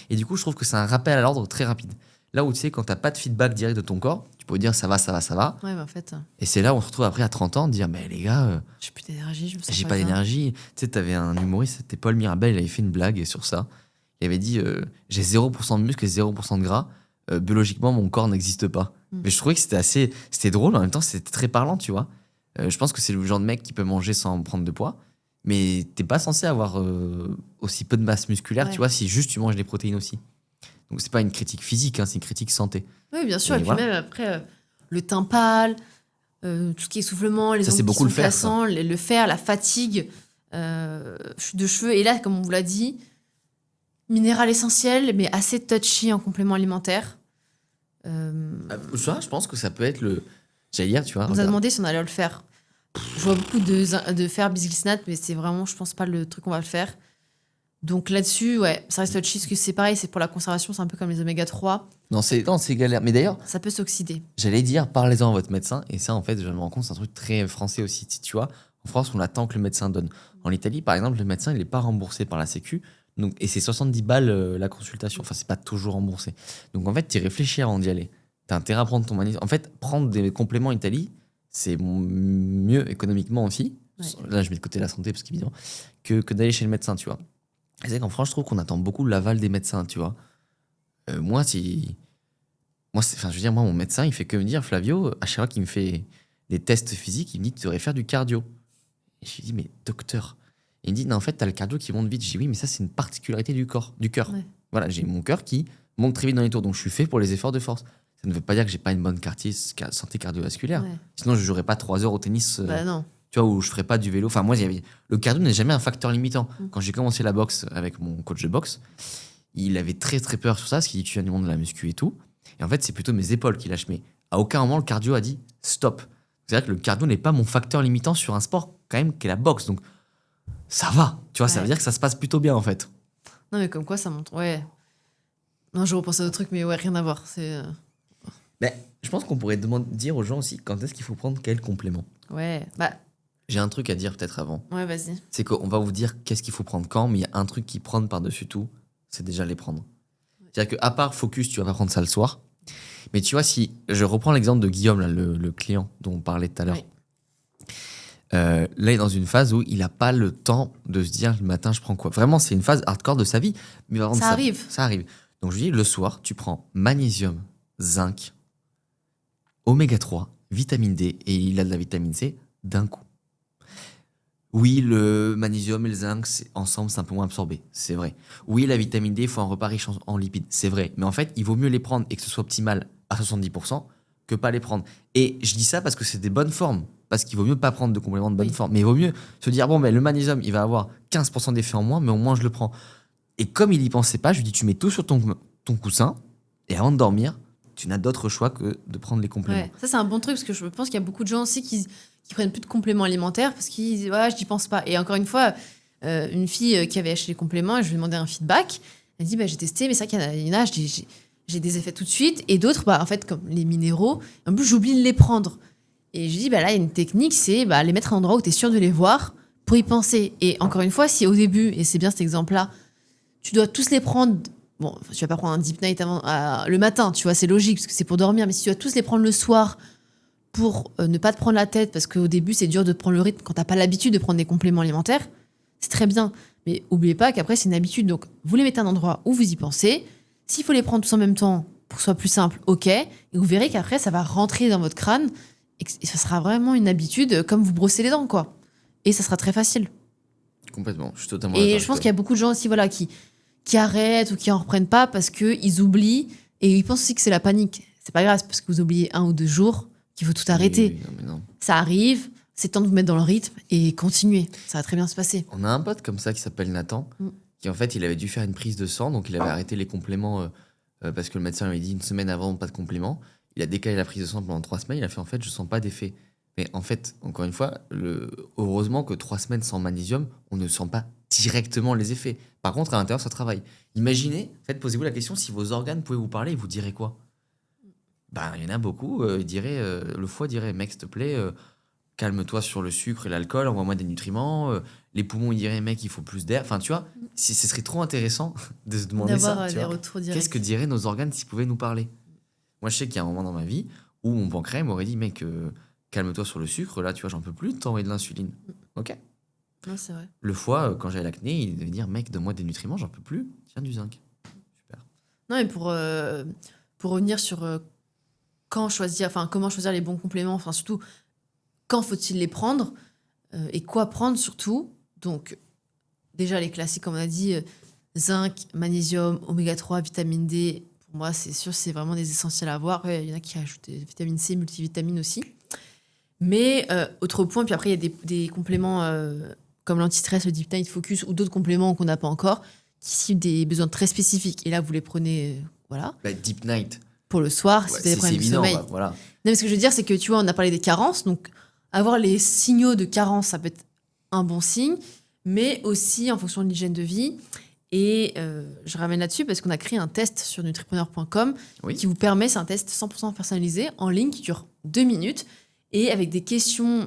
Et du coup, je trouve que c'est un rappel à l'ordre très rapide. Là où tu sais, quand t'as pas de feedback direct de ton corps, tu peux dire ça va, ça va, ça va. Ouais, mais en fait, Et c'est là où on se retrouve après à 30 ans, de dire, mais les gars, j'ai plus d'énergie, je me sens j'ai pas pas bien. d'énergie. Tu sais, t'avais un humoriste, c'était Paul Mirabel, il avait fait une blague sur ça. Il avait dit, j'ai 0% de muscle et 0% de gras. Biologiquement, mon corps n'existe pas. Mais je trouvais que c'était drôle, en même temps, c'était très parlant, tu vois. Je pense que c'est le genre de mec qui peut manger sans prendre de poids. Mais t'es pas censé avoir aussi peu de masse musculaire, tu vois, si juste tu manges des protéines aussi. Donc c'est pas une critique physique, hein, c'est une critique santé. Oui, bien sûr. Et Et puis voilà. même après, le teint pâle, tout ce qui est essoufflement, les Ça, c'est ongles qui beaucoup le sont fer, cassants, le fer, la fatigue chute de cheveux. Et là, comme on vous l'a dit, minéral essentiel, mais assez touchy en complément alimentaire. Ça, je pense que ça peut être le. J'allais dire, tu vois. On nous a regarde. demandé si on allait le faire. Je vois beaucoup de fer bisglycinate, mais c'est vraiment, je pense, pas le truc qu'on va le faire. Donc là-dessus, ouais, ça reste touchy, parce que c'est pareil, c'est pour la conservation, c'est un peu comme les oméga 3. Non, c'est galère. Mais d'ailleurs, Ça peut s'oxyder. j'allais dire, parlez-en à votre médecin. Et ça, en fait, je me rends compte, c'est un truc très français aussi. Tu vois, en France, on attend que le médecin donne. En Italie, par exemple, le médecin, il n'est pas remboursé par la Sécu. Donc, et c'est 70 balles la consultation. Enfin, c'est pas toujours remboursé. Donc, en fait, tu réfléchis avant d'y aller. Tu as intérêt à prendre ton manis. En fait, prendre des compléments en Italie, c'est mieux économiquement aussi. Ouais. Là, je mets de côté la santé, parce qu'évidemment, que d'aller chez le médecin, tu vois. Et c'est qu'en France, je trouve qu'on attend beaucoup l'aval des médecins, tu vois. Moi, enfin, je veux dire, moi, mon médecin, il fait que me dire, Flavio, à chaque fois qu'il me fait des tests physiques, il me dit, tu devrais faire du cardio. Et je lui dis, mais docteur. Il me dit, non, en fait, t'as le cardio qui monte vite. Je dis, oui, mais ça, c'est une particularité du cœur. Ouais. Voilà, j'ai mon cœur qui monte très vite dans les tours, donc je suis fait pour les efforts de force. Ça ne veut pas dire que j'ai pas une bonne santé cardiovasculaire. Ouais. Sinon, je jouerais pas 3 heures au tennis. Bah non. Tu vois, où je ferais pas du vélo. Enfin, moi, le cardio n'est jamais un facteur limitant. Quand j'ai commencé la boxe avec mon coach de boxe, il avait très très peur sur ça, parce qu'il dit, tu viens du monde de la muscu et tout. Et en fait, c'est plutôt mes épaules qui lâchent. Mais à aucun moment, le cardio a dit stop. C'est-à-dire que le cardio n'est pas mon facteur limitant sur un sport, quand même, qu'est la boxe. Donc, ça va. Tu vois, ça Ouais. veut dire que ça se passe plutôt bien, en fait. Non, mais comme quoi, ça montre. Ouais. Non, je repense à d'autres trucs, mais ouais, rien à voir. C'est. Mais je pense qu'on pourrait dire aux gens aussi quand est-ce qu'il faut prendre quel complément. Ouais. Bah, J'ai un truc à dire peut-être avant. ouais, vas-y. C'est qu'on va vous dire qu'est-ce qu'il faut prendre quand, mais il y a un truc qui prendre par-dessus tout, c'est déjà les prendre. C'est-à-dire qu'à part Focus, tu vas pas prendre ça le soir. Mais tu vois, si je reprends l'exemple de Guillaume, là, le client dont on parlait tout à l'heure. Oui. Là, il est dans une phase où il n'a pas le temps de se dire le matin, je prends quoi. Vraiment, c'est une phase hardcore de sa vie. Mais par contre, Ça arrive. Ça arrive. Donc, je lui dis, le soir, tu prends magnésium, zinc, oméga 3, vitamine D, et il a de la vitamine C d'un coup. Oui, le magnésium et le zinc, ensemble, c'est un peu moins absorbé. C'est vrai. Oui, la vitamine D, il faut un repas riche en lipides. C'est vrai. Mais en fait, il vaut mieux les prendre et que ce soit optimal à 70% que pas les prendre. Et je dis ça parce que c'est des bonnes formes. Parce qu'il vaut mieux pas prendre de compléments de bonne forme. Mais il vaut mieux se dire, bon, ben, le magnésium, il va avoir 15% d'effet en moins, mais au moins, je le prends. Et comme il y pensait pas, je lui dis, tu mets tout sur ton coussin, et avant de dormir, tu n'as d'autre choix que de prendre les compléments. Ouais. Ça, c'est un bon truc, parce que je pense qu'il y a beaucoup de gens aussi qui prennent plus de compléments alimentaires parce qu'ils disent, ouais, je n'y pense pas. Et encore une fois, une fille qui avait acheté les compléments, je lui ai demandé un feedback. Elle dit, bah, j'ai testé, mais c'est vrai qu'il y en a, j'ai des effets tout de suite. Et d'autres, bah, en fait, comme les minéraux, en plus, j'oublie de les prendre. Et je dis, bah, là, il y a une technique, c'est les mettre à un endroit où tu es sûr de les voir pour y penser. Et encore une fois, si au début, et c'est bien cet exemple-là, tu dois tous les prendre. Bon, tu vas pas prendre un deep night le matin, tu vois, c'est logique, parce que c'est pour dormir. Mais si tu dois tous les prendre le soir pour ne pas te prendre la tête, parce qu'au début, c'est dur de prendre le rythme quand t'as pas l'habitude de prendre des compléments alimentaires, c'est très bien. Mais oubliez pas qu'après, c'est une habitude. Donc, vous les mettez à un endroit où vous y pensez. S'il faut les prendre tous en même temps pour que ce soit plus simple, ok. Et vous verrez qu'après, ça va rentrer dans votre crâne et ça sera vraiment une habitude comme vous brossez les dents, quoi. Et ça sera très facile. Complètement, je suis totalement Et d'accord je pense avec qu'il y a beaucoup de gens aussi, voilà, qui arrêtent ou qui en reprennent pas parce qu'ils oublient et ils pensent aussi que c'est la panique. C'est pas grave, c'est parce que vous oubliez 1 ou 2 jours qu'il faut tout toi. arrêter. Oui, non, mais non. Ça arrive, c'est temps de vous mettre dans le rythme et continuer. Ça va très bien se passer. On a un pote comme ça qui s'appelle Nathan, qui en fait, il avait dû faire une prise de sang, donc il avait arrêté les compléments parce que le médecin lui avait dit une semaine avant, pas de compléments. Il a décalé la prise de sang pendant 3 semaines, il a fait en fait, je sens pas d'effet. Mais en fait, encore une fois, heureusement que 3 semaines sans magnésium, on ne sent pas directement les effets. Par contre, à l'intérieur, ça travaille. Imaginez, posez-vous la question, si vos organes pouvaient vous parler, ils vous diraient quoi? Ben, il y en a beaucoup, le foie dirait, mec, s'il te plaît, calme-toi sur le sucre et l'alcool, envoie-moi des nutriments. Les poumons, ils diraient, mec, il faut plus d'air. Enfin, tu vois, ce serait trop intéressant de se demander D'avoir ça. des Tu vois. retours directs. Qu'est-ce que diraient nos organes s'ils pouvaient nous parler? Moi, je sais qu'il y a un moment dans ma vie où mon pancréas m'aurait dit, mec, calme-toi sur le sucre, là, tu vois, j'en peux plus de t'envoyer de l'insuline. Ok. Non, c'est vrai. Le foie, quand j'avais l'acné, il devait dire, mec, donne-moi des nutriments, j'en peux plus, tiens du zinc. Super. Non, mais pour revenir sur comment choisir les bons compléments, enfin surtout quand faut-il les prendre et quoi prendre surtout. Donc déjà les classiques, comme on a dit, zinc, magnésium, oméga 3, vitamine D. Pour moi, c'est sûr, c'est vraiment des essentiels à avoir. Il y en a qui rajoutent des vitamine C, multivitamines aussi. Mais autre point, puis après il y a des compléments comme l'antistress, le Deep Night Focus ou d'autres compléments qu'on n'a pas encore qui ciblent des besoins très spécifiques. Et là, vous les prenez, voilà. Deep Night. Pour le soir, si vous avez des problèmes de sommeil. Voilà. Non, mais ce que je veux dire, c'est que tu vois, on a parlé des carences. Donc, avoir les signaux de carence, ça peut être un bon signe, mais aussi en fonction de l'hygiène de vie. Et je ramène là-dessus parce qu'on a créé un test sur nutripreneur.com qui vous permet, c'est un test 100% personnalisé en ligne qui dure 2 minutes. Et avec des questions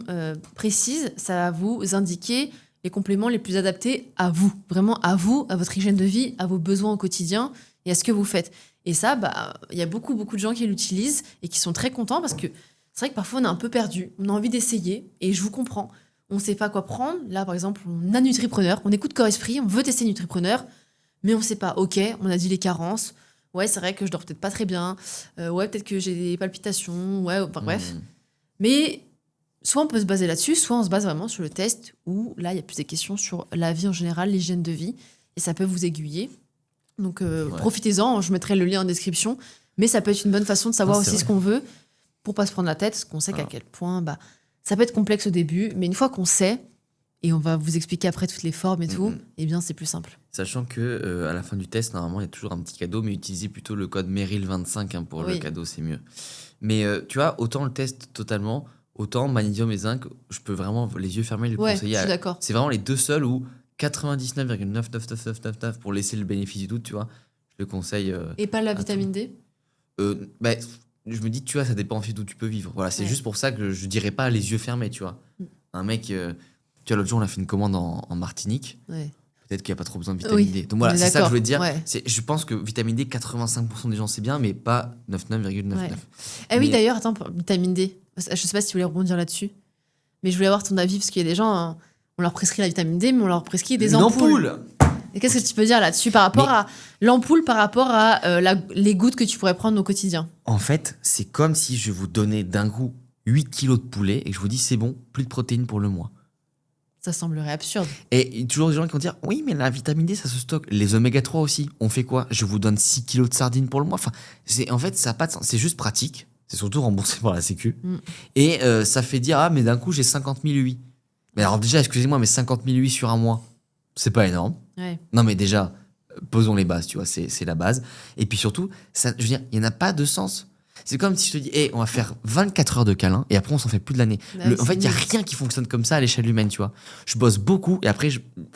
précises, ça va vous indiquer les compléments les plus adaptés à vous. Vraiment à vous, à votre hygiène de vie, à vos besoins au quotidien et à ce que vous faites. Et ça, il y a beaucoup de gens qui l'utilisent et qui sont très contents parce que c'est vrai que parfois on est un peu perdu. On a envie d'essayer et je vous comprends. On ne sait pas quoi prendre. Là, par exemple, on a Nutripreneur, on écoute Corps Esprit, on veut tester Nutripreneur, mais on ne sait pas. Ok, on a dit les carences. Ouais, c'est vrai que je dors peut-être pas très bien. Ouais, peut-être que j'ai des palpitations. Ouais, enfin bref. Mais soit on peut se baser là-dessus, soit on se base vraiment sur le test où là, il y a plus des questions sur la vie en général, l'hygiène de vie, et ça peut vous aiguiller. Donc profitez-en, je mettrai le lien en description, mais ça peut être une bonne façon de savoir aussi ce qu'on veut pour pas se prendre la tête, parce qu'on sait qu'à quel point ça peut être complexe au début, mais une fois qu'on sait, et on va vous expliquer après toutes les formes et tout, eh bien c'est plus simple. Sachant que à la fin du test, normalement, il y a toujours un petit cadeau, mais utilisez plutôt le code Meryl25 pour le cadeau, c'est mieux. Mais tu vois, autant le test totalement, autant magnésium et zinc, je peux vraiment les yeux fermés le conseiller. Je suis d'accord. C'est vraiment les deux seuls où 99,99999 pour laisser le bénéfice du doute, tu vois. Je le conseille. Et pas la vitamine D je me dis, tu vois, ça dépend en fait d'où tu peux vivre. Voilà, c'est juste pour ça que je dirais pas les yeux fermés, tu vois. Un mec, tu vois, l'autre jour, on a fait une commande en Martinique. Peut-être qu'il n'y a pas trop besoin de vitamine D. Donc voilà, c'est ça que je voulais dire. Je pense que vitamine D, 85% des gens, c'est bien, mais pas 99,99. Oui, d'ailleurs, attends, pour vitamine D. Je sais pas si tu voulais rebondir là-dessus. Mais je voulais avoir ton avis parce qu'il y a des gens, on leur prescrit la vitamine D, mais on leur prescrit des Une ampoules. ampoule. Et qu'est-ce que tu peux dire là-dessus par rapport à l'ampoule, par rapport à les gouttes que tu pourrais prendre au quotidien? En fait, c'est comme si je vous donnais d'un coup 8 kilos de poulet et que je vous dis c'est bon, plus de protéines pour le mois. Ça semblerait absurde. Et il y a toujours des gens qui vont dire oui, mais la vitamine D, ça se stocke. Les oméga 3 aussi, on fait quoi? Je vous donne 6 kilos de sardines pour le mois. Enfin, en fait, ça n'a pas de sens. C'est juste pratique. C'est surtout remboursé par la Sécu. Et ça fait dire ah, mais d'un coup, j'ai 50 000 UI. Mais alors, déjà, excusez-moi, mais 50 000 UI sur un mois, c'est pas énorme. Ouais. Non, mais déjà, posons les bases, tu vois, c'est la base. Et puis surtout, ça, je veux dire, il n'y en a pas de sens. C'est comme si je te dis, hey, on va faire 24 heures de câlin et après on s'en fait plus de l'année. Bah, En fait, il n'y a nul. rien qui fonctionne comme ça à l'échelle humaine, tu vois. Je bosse beaucoup et après,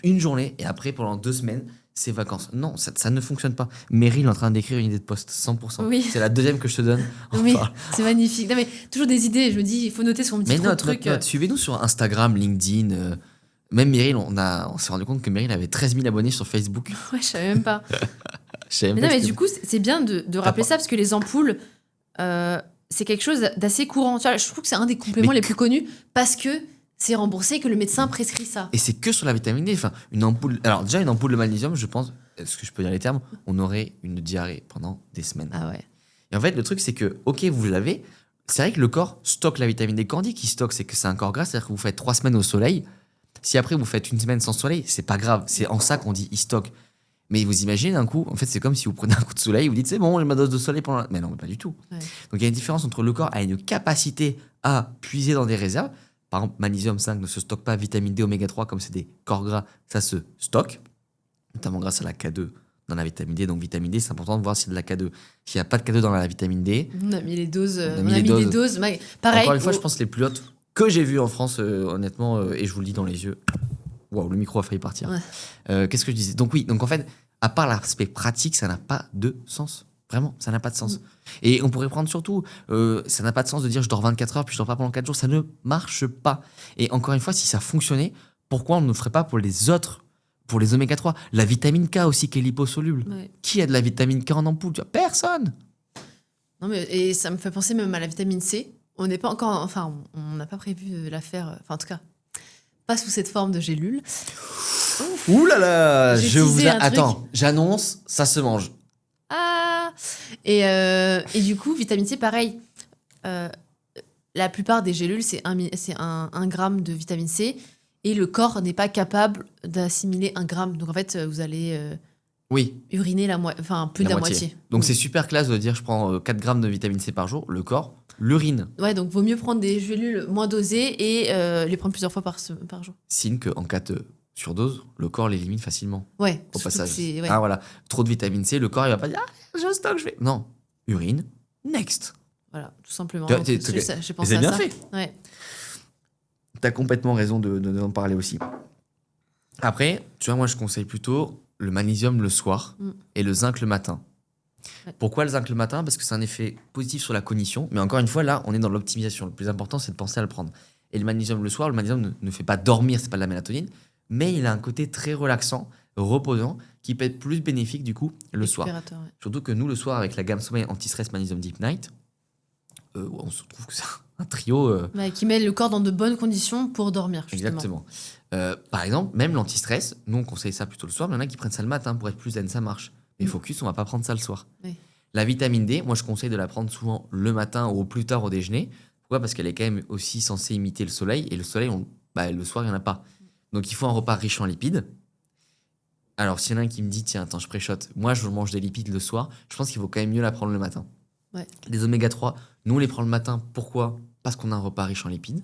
une journée et après, pendant 2 semaines, c'est vacances. Non, ça ne fonctionne pas. Meryl est en train d'écrire une idée de poste, 100%. Oui. C'est la deuxième que je te donne. Oui, Enfin, c'est magnifique. Non, mais toujours des idées. Je me dis, il faut noter son petit mais trop de note, trucs. suivez-nous sur Instagram, LinkedIn. Même Meryl, on s'est rendu compte que Meryl avait 13 000 abonnés sur Facebook. Ouais, je savais même pas. Je savais Mais même non, pas mais que du coup, c'est bien de rappeler pas- ça parce que les ampoules, c'est quelque chose d'assez courant. Tu vois, je trouve que c'est un des compléments Mais les plus connus parce que c'est remboursé, que le médecin prescrit ça. Et c'est que sur la vitamine D. Enfin, une ampoule. Alors, déjà, une ampoule de magnésium, je pense, est-ce que je peux dire les termes? On aurait une diarrhée pendant des semaines. Ah ouais. Et en fait, le truc, c'est que, ok, vous l'avez. C'est vrai que le corps stocke la vitamine D. Quand on dit qu'il stocke, c'est que c'est un corps gras, c'est-à-dire que vous faites 3 semaines au soleil. Si après vous faites une semaine sans soleil, c'est pas grave. C'est en ça qu'on dit il stocke. Mais vous imaginez d'un coup, en fait, c'est comme si vous prenez un coup de soleil, vous dites c'est bon, j'ai ma dose de soleil pendant. Mais non, mais pas du tout. Ouais. Donc il y a une différence entre le corps a une capacité à puiser dans des réserves. Par exemple, magnésium 5 ne se stocke pas, vitamine D, oméga 3, comme c'est des corps gras, ça se stocke, notamment grâce à la K2 dans la vitamine D. Donc vitamine D, c'est important de voir s'il y a de la K2. S'il n'y a pas de K2 dans la vitamine D, On a mis les doses. On a On mis a les mis les doses. doses. Pareil. encore une fois, je pense les plus hautes que j'ai vues en France, honnêtement, et je vous le dis dans les yeux. Waouh, le micro a failli partir. Ouais. Qu'est-ce que je disais? Donc oui, donc en fait, à part l'aspect pratique, ça n'a pas de sens. Vraiment, ça n'a pas de sens. Et on pourrait prendre surtout, ça n'a pas de sens de dire je dors 24 heures puis je dors pas pendant 4 jours. Ça ne marche pas. Et encore une fois, si ça fonctionnait, pourquoi on ne le ferait pas pour les autres, pour les oméga 3? La vitamine K aussi qui est liposoluble. Ouais. Qui a de la vitamine K en ampoule? Tu vois, personne. Non, mais, et ça me fait penser même à la vitamine C. On n'est pas encore. Enfin, on n'a pas prévu de la faire. Enfin, en tout cas, pas sous cette forme de gélule. Ouh là là, J'ai je vous teasé un truc. attends, j'annonce, ça se mange. Ah et du coup, vitamine C, pareil. La plupart des gélules, c'est 1 gramme de vitamine C. Et le corps n'est pas capable d'assimiler 1 gramme. Donc en fait, vous allez Oui, uriner plus de la moitié. Donc c'est super classe de dire je prends 4 grammes de vitamine C par jour. Le corps l'urine. Ouais, donc vaut mieux prendre des gélules moins dosées et les prendre plusieurs fois par jour. Signe qu'en cas de surdose, le corps l'élimine facilement. Ouais, Au surtout passage. que c'est- ouais. Ah voilà, trop de vitamine C, le corps il va pas dire ah, je stocke, je vais. Non, urine, next. Voilà, tout simplement. Tu vois, Donc, t'es- j'ai Mais pensé c'est à bien ça. fait. Ouais. T'as complètement raison d'en parler aussi. Après, tu vois, moi je conseille plutôt le magnésium le soir et le zinc le matin. Ouais. Pourquoi le zinc le matin? Parce que c'est un effet positif sur la cognition. Mais encore une fois, là, on est dans l'optimisation. Le plus important, c'est de penser à le prendre. Et le magnésium le soir, le magnésium ne fait pas dormir, c'est pas de la mélatonine, mais il a un côté très relaxant, reposant, qui peut être plus bénéfique du coup le soir. Récupérateur, ouais. Surtout que nous, le soir, avec la gamme sommeil anti-stress magnésium Deep Night, on se trouve que c'est un trio. Ouais, qui met le corps dans de bonnes conditions pour dormir, justement. Exactement. Par exemple, même l'anti-stress, nous on conseille ça plutôt le soir, mais il y en a qui prennent ça le matin pour être plus zen, ça marche. Mais focus, on va pas prendre ça le soir. Oui. La vitamine D, moi je conseille de la prendre souvent le matin ou au plus tard au déjeuner. Pourquoi? Parce qu'elle est quand même aussi censée imiter le soleil, et le soleil, le soir, il n'y en a pas. Donc il faut un repas riche en lipides. Alors s'il y en a un qui me dit, tiens, attends, je préchote, moi je mange des lipides le soir, je pense qu'il vaut quand même mieux la prendre le matin. Ouais. Les oméga 3, nous on les prend le matin. Pourquoi? Parce qu'on a un repas riche en lipides.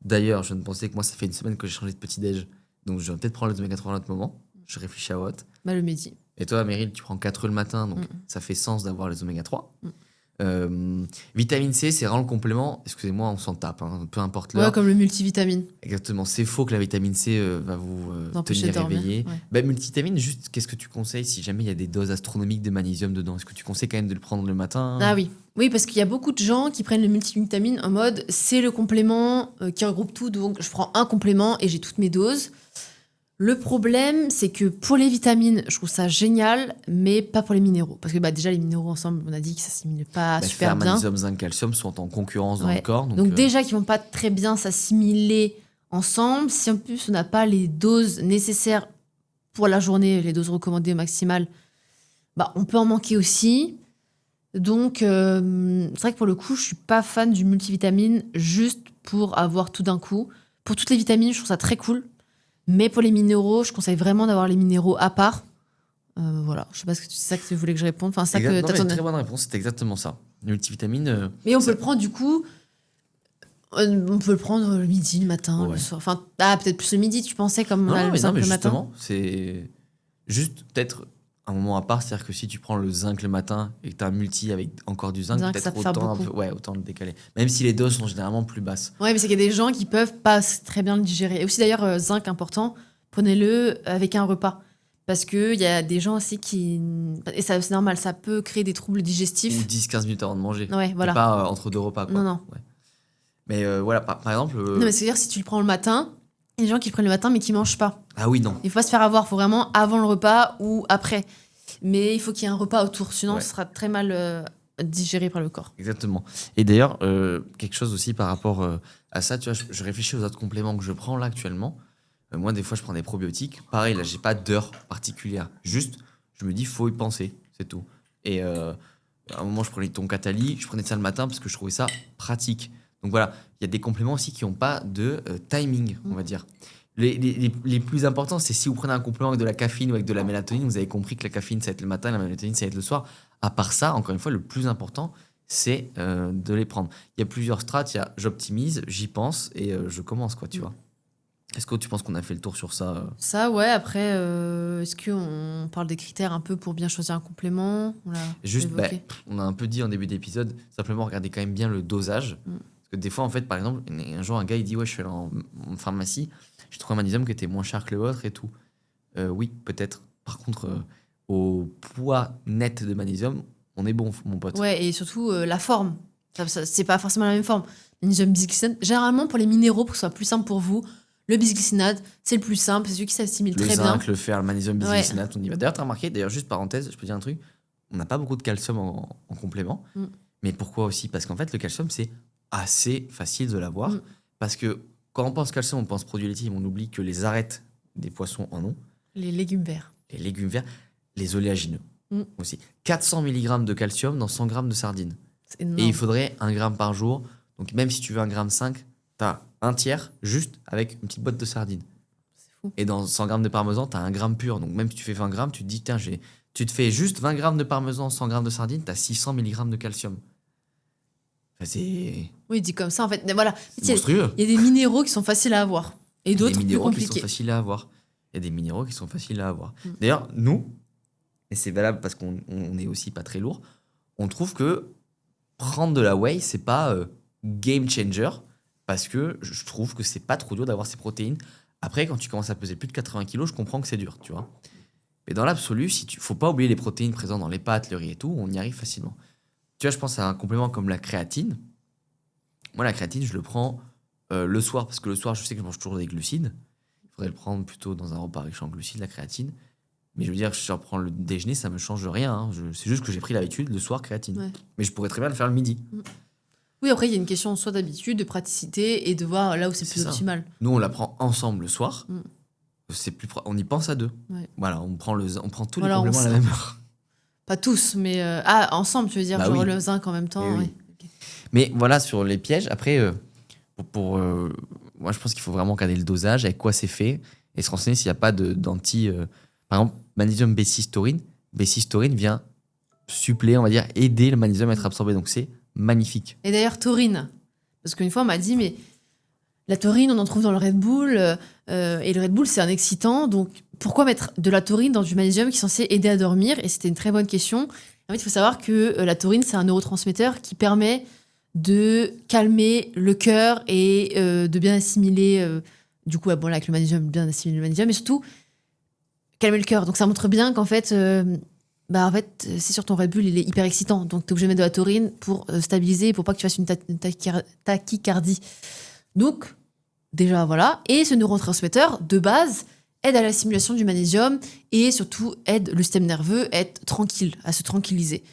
D'ailleurs, je viens de penser que moi, ça fait une semaine que j'ai changé de petit-déj. Donc, je vais peut-être prendre les oméga 3 à un autre moment. Je réfléchis à autre. Bah, le midi. Et toi, Meryl, tu prends 4 œufs le matin. Donc, ça fait sens d'avoir les oméga 3. Vitamine C, c'est vraiment le complément. Excusez-moi, on s'en tape. Hein, peu importe l'heure. Ouais, comme le multivitamine. Exactement. C'est faux que la vitamine C va vous D'empêcher tenir de dormir, réveillé. ouais. Bah, multivitamine, juste, qu'est-ce que tu conseilles si jamais il y a des doses astronomiques de magnésium dedans? Est-ce que tu conseilles quand même de le prendre le matin? Ah oui. Oui, parce qu'il y a beaucoup de gens qui prennent le multivitamine en mode c'est le complément qui regroupe tout, donc je prends un complément et j'ai toutes mes doses. Le problème, c'est que pour les vitamines, je trouve ça génial, mais pas pour les minéraux. Parce que déjà, les minéraux ensemble, on a dit que ça s'assimile pas super Fer, bien. magnésium, zinc, calcium sont en concurrence dans Ouais. le corps. Donc déjà, qu'ils vont pas très bien s'assimiler ensemble. Si en plus on n'a pas les doses nécessaires pour la journée, les doses recommandées maximales, on peut en manquer aussi. Donc, c'est vrai que pour le coup, je suis pas fan du multivitamine juste pour avoir tout d'un coup. Pour toutes les vitamines, je trouve ça très cool. Mais pour les minéraux, je conseille vraiment d'avoir les minéraux à part. Voilà, je sais pas si c'est ça que tu voulais que je réponde. Enfin, ça que Non, mais très bonne réponse, c'est exactement ça. Le multivitamine. Mais on peut le prendre du coup. On peut le prendre le midi, le matin, le soir. Enfin, peut-être plus le midi, tu pensais, comme on a le zinc le matin. Justement, c'est juste peut-être un moment à part. C'est-à-dire que si tu prends le zinc le matin et que tu as un multi avec encore du zinc, peut-être autant le décaler. Même si les doses sont généralement plus basses. Ouais, mais c'est qu'il y a des gens qui peuvent pas très bien le digérer. Et aussi d'ailleurs, zinc important, prenez-le avec un repas. Parce qu'il y a des gens aussi qui... Et ça, c'est normal, ça peut créer des troubles digestifs. Ou 10-15 minutes avant de manger. Ouais, voilà. Et pas entre deux repas, quoi. Non. Ouais. Mais voilà, par exemple... Non, mais c'est-à-dire, si tu le prends le matin, il y a des gens qui le prennent le matin, mais qui mangent pas. Ah oui, non. Il faut pas se faire avoir, il faut vraiment avant le repas ou après. Mais il faut qu'il y ait un repas autour, sinon ce sera très mal digéré par le corps. Exactement. Et d'ailleurs, quelque chose aussi par rapport à ça, tu vois, je réfléchis aux autres compléments que je prends là actuellement. Moi, des fois, je prends des probiotiques. Pareil, là, j'ai pas d'heure particulière. Juste, je me dis, faut y penser, c'est tout. Et à un moment, je prenais ton Cataly, je prenais ça le matin parce que je trouvais ça pratique. Donc voilà, il y a des compléments aussi qui n'ont pas de timing, on va dire. Les plus importants, c'est si vous prenez un complément avec de la caféine ou avec de la mélatonine, vous avez compris que la caféine, ça va être le matin, la mélatonine, ça va être le soir. À part ça, encore une fois, le plus important, c'est de les prendre. Il y a plusieurs strates, il y a j'optimise, j'y pense et je commence, quoi, tu vois. Est-ce que tu penses qu'on a fait le tour sur ça Ça, ouais. Après, est-ce qu'on parle des critères un peu pour bien choisir un complément? Juste, on a un peu dit en début d'épisode, simplement regardez quand même bien le dosage. Parce que des fois, en fait, par exemple, un jour, un gars, il dit, ouais, je suis allé en pharmacie, j'ai trouvé un magnésium qui était moins cher que le vôtre et tout. Oui, peut-être. Par contre, au poids net de magnésium, on est bon, mon pote. Ouais, et surtout, la forme. Ça, c'est pas forcément la même forme. Magnésium bisglycinate, généralement, pour les minéraux, pour que ce soit plus simple pour vous, le bisglycinate, c'est le plus simple, c'est celui qui s'assimile très bien. Le zinc, le fer, le magnésium bisglycinate, on y va. D'ailleurs, tu as remarqué, juste parenthèse, je peux dire un truc, on n'a pas beaucoup de calcium en complément. Mais pourquoi aussi? Parce qu'en fait, le calcium, c'est assez facile de l'avoir. Parce que quand on pense calcium, on pense produits laitiers, mais on oublie que les arêtes des poissons en ont. Les légumes verts. Les légumes verts, les oléagineux aussi. 400 mg de calcium dans 100 g de sardines. C'est énorme. Et il faudrait 1 gramme par jour. Donc même si tu veux 1,5 g, t'as un tiers juste avec une petite boîte de sardines. C'est fou. Et dans 100 g de parmesan, t'as 1 gramme pur. Donc même si tu fais 20 grammes, tu te dis, tiens, tu te fais juste 20 grammes de parmesan, 100 grammes de sardines, t'as 600 mg de calcium. Enfin, c'est... Oui, dit comme ça, en fait. Mais voilà. C'est monstrueux. Il y a des minéraux qui sont faciles à avoir. Et d'autres plus compliqués. Qui sont faciles à avoir. Il y a des minéraux qui sont faciles à avoir. D'ailleurs, nous, et c'est valable parce qu'on est aussi pas très lourd, on trouve que prendre de la whey, c'est pas game changer parce que je trouve que c'est pas trop dur d'avoir ces protéines. Après, quand tu commences à peser plus de 80 kilos, je comprends que c'est dur, tu vois. Mais dans l'absolu, faut pas oublier les protéines présentes dans les pâtes, le riz et tout, on y arrive facilement. Tu vois, je pense à un complément comme la créatine. Moi, la créatine, je le prends le soir parce que le soir, je sais que je mange toujours des glucides. Il faudrait le prendre plutôt dans un repas riche en glucides, la créatine. Mais je veux dire, si je reprends le déjeuner, ça me change rien. Hein. C'est juste que j'ai pris l'habitude le soir, créatine. Ouais. Mais je pourrais très bien le faire le midi. Oui, après, il y a une question soit d'habitude, de praticité et de voir là où c'est plus optimal. Nous, on la prend ensemble le soir. On y pense à deux. Ouais. Voilà, on prend tous les compléments à la même heure. Pas tous, mais ensemble, tu veux dire, genre le zinc en même temps. Oui. Okay. Mais voilà, sur les pièges, après, moi, je pense qu'il faut vraiment regarder le dosage, avec quoi c'est fait, et se renseigner s'il n'y a pas d'anti... par exemple, magnésium B6 taurine. B6 taurine vient suppléer, on va dire, aider le magnésium à être absorbé. Donc, c'est magnifique. Et d'ailleurs, taurine. Parce qu'une fois, on m'a dit, mais la taurine, on en trouve dans le Red Bull. Et le Red Bull, c'est un excitant. Donc, pourquoi mettre de la taurine dans du magnésium qui est censé aider à dormir? Et c'était une très bonne question. En fait, il faut savoir que la taurine, c'est un neurotransmetteur qui permet de calmer le cœur et de bien assimiler... du coup, bon, là, avec le magnésium, bien assimiler le magnésium. Et surtout, calmer le cœur. Donc, ça montre bien qu'en fait... c'est sur ton Red Bull, il est hyper excitant. Donc, tu es obligé de mettre de la taurine pour stabiliser, pour pas que tu fasses une tachycardie. Donc, déjà, voilà. Et ce neurotransmetteur, de base, aide à la stimulation du magnésium et surtout aide le système nerveux à être tranquille, à se tranquilliser.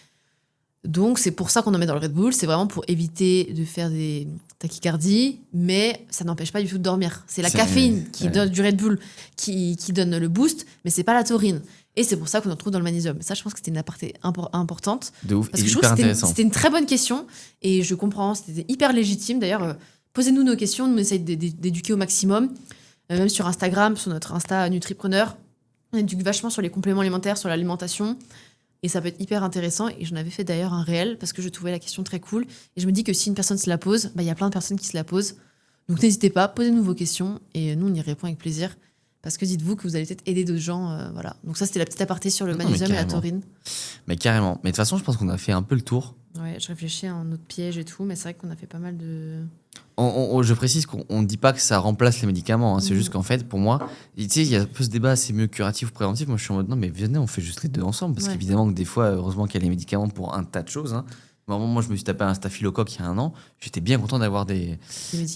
Donc, c'est pour ça qu'on en met dans le Red Bull. C'est vraiment pour éviter de faire des tachycardies, mais ça n'empêche pas du tout de dormir. C'est la caféine qui donne du Red Bull qui donne le boost, mais c'est pas la taurine. Et c'est pour ça qu'on en trouve dans le magnésium. Ça, je pense que c'était une aparté importante. De ouf, parce et que je hyper trouve que intéressant. c'était une très bonne question, et je comprends, c'était hyper légitime. D'ailleurs, posez-nous nos questions, nous on essaye d'éduquer au maximum. Même sur Instagram, sur notre Insta Nutripreneur, on éduque vachement sur les compléments alimentaires, sur l'alimentation. Et ça peut être hyper intéressant. Et j'en avais fait d'ailleurs un réel parce que je trouvais la question très cool. Et je me dis que si une personne se la pose, il y a plein de personnes qui se la posent. Donc n'hésitez pas, posez-nous vos questions et nous on y répond avec plaisir. Parce que dites-vous que vous allez peut-être aider d'autres gens. Voilà. Donc ça, c'était la petite aparté sur le magnésium et la taurine. Mais carrément. Mais de toute façon, je pense qu'on a fait un peu le tour. Ouais, je réfléchis à un autre piège et tout, mais c'est vrai qu'on a fait pas mal de... Je précise qu'on ne dit pas que ça remplace les médicaments. Hein. C'est juste qu'en fait, pour moi, tu sais, il y a un peu ce débat, c'est mieux curatif ou préventif. Moi, je suis en mode, non, mais venez, on fait juste les deux ensemble. Parce qu'évidemment que des fois, heureusement qu'il y a les médicaments pour un tas de choses. Hein. Moi, je me suis tapé un staphylocoque il y a un an. J'étais bien content d'avoir des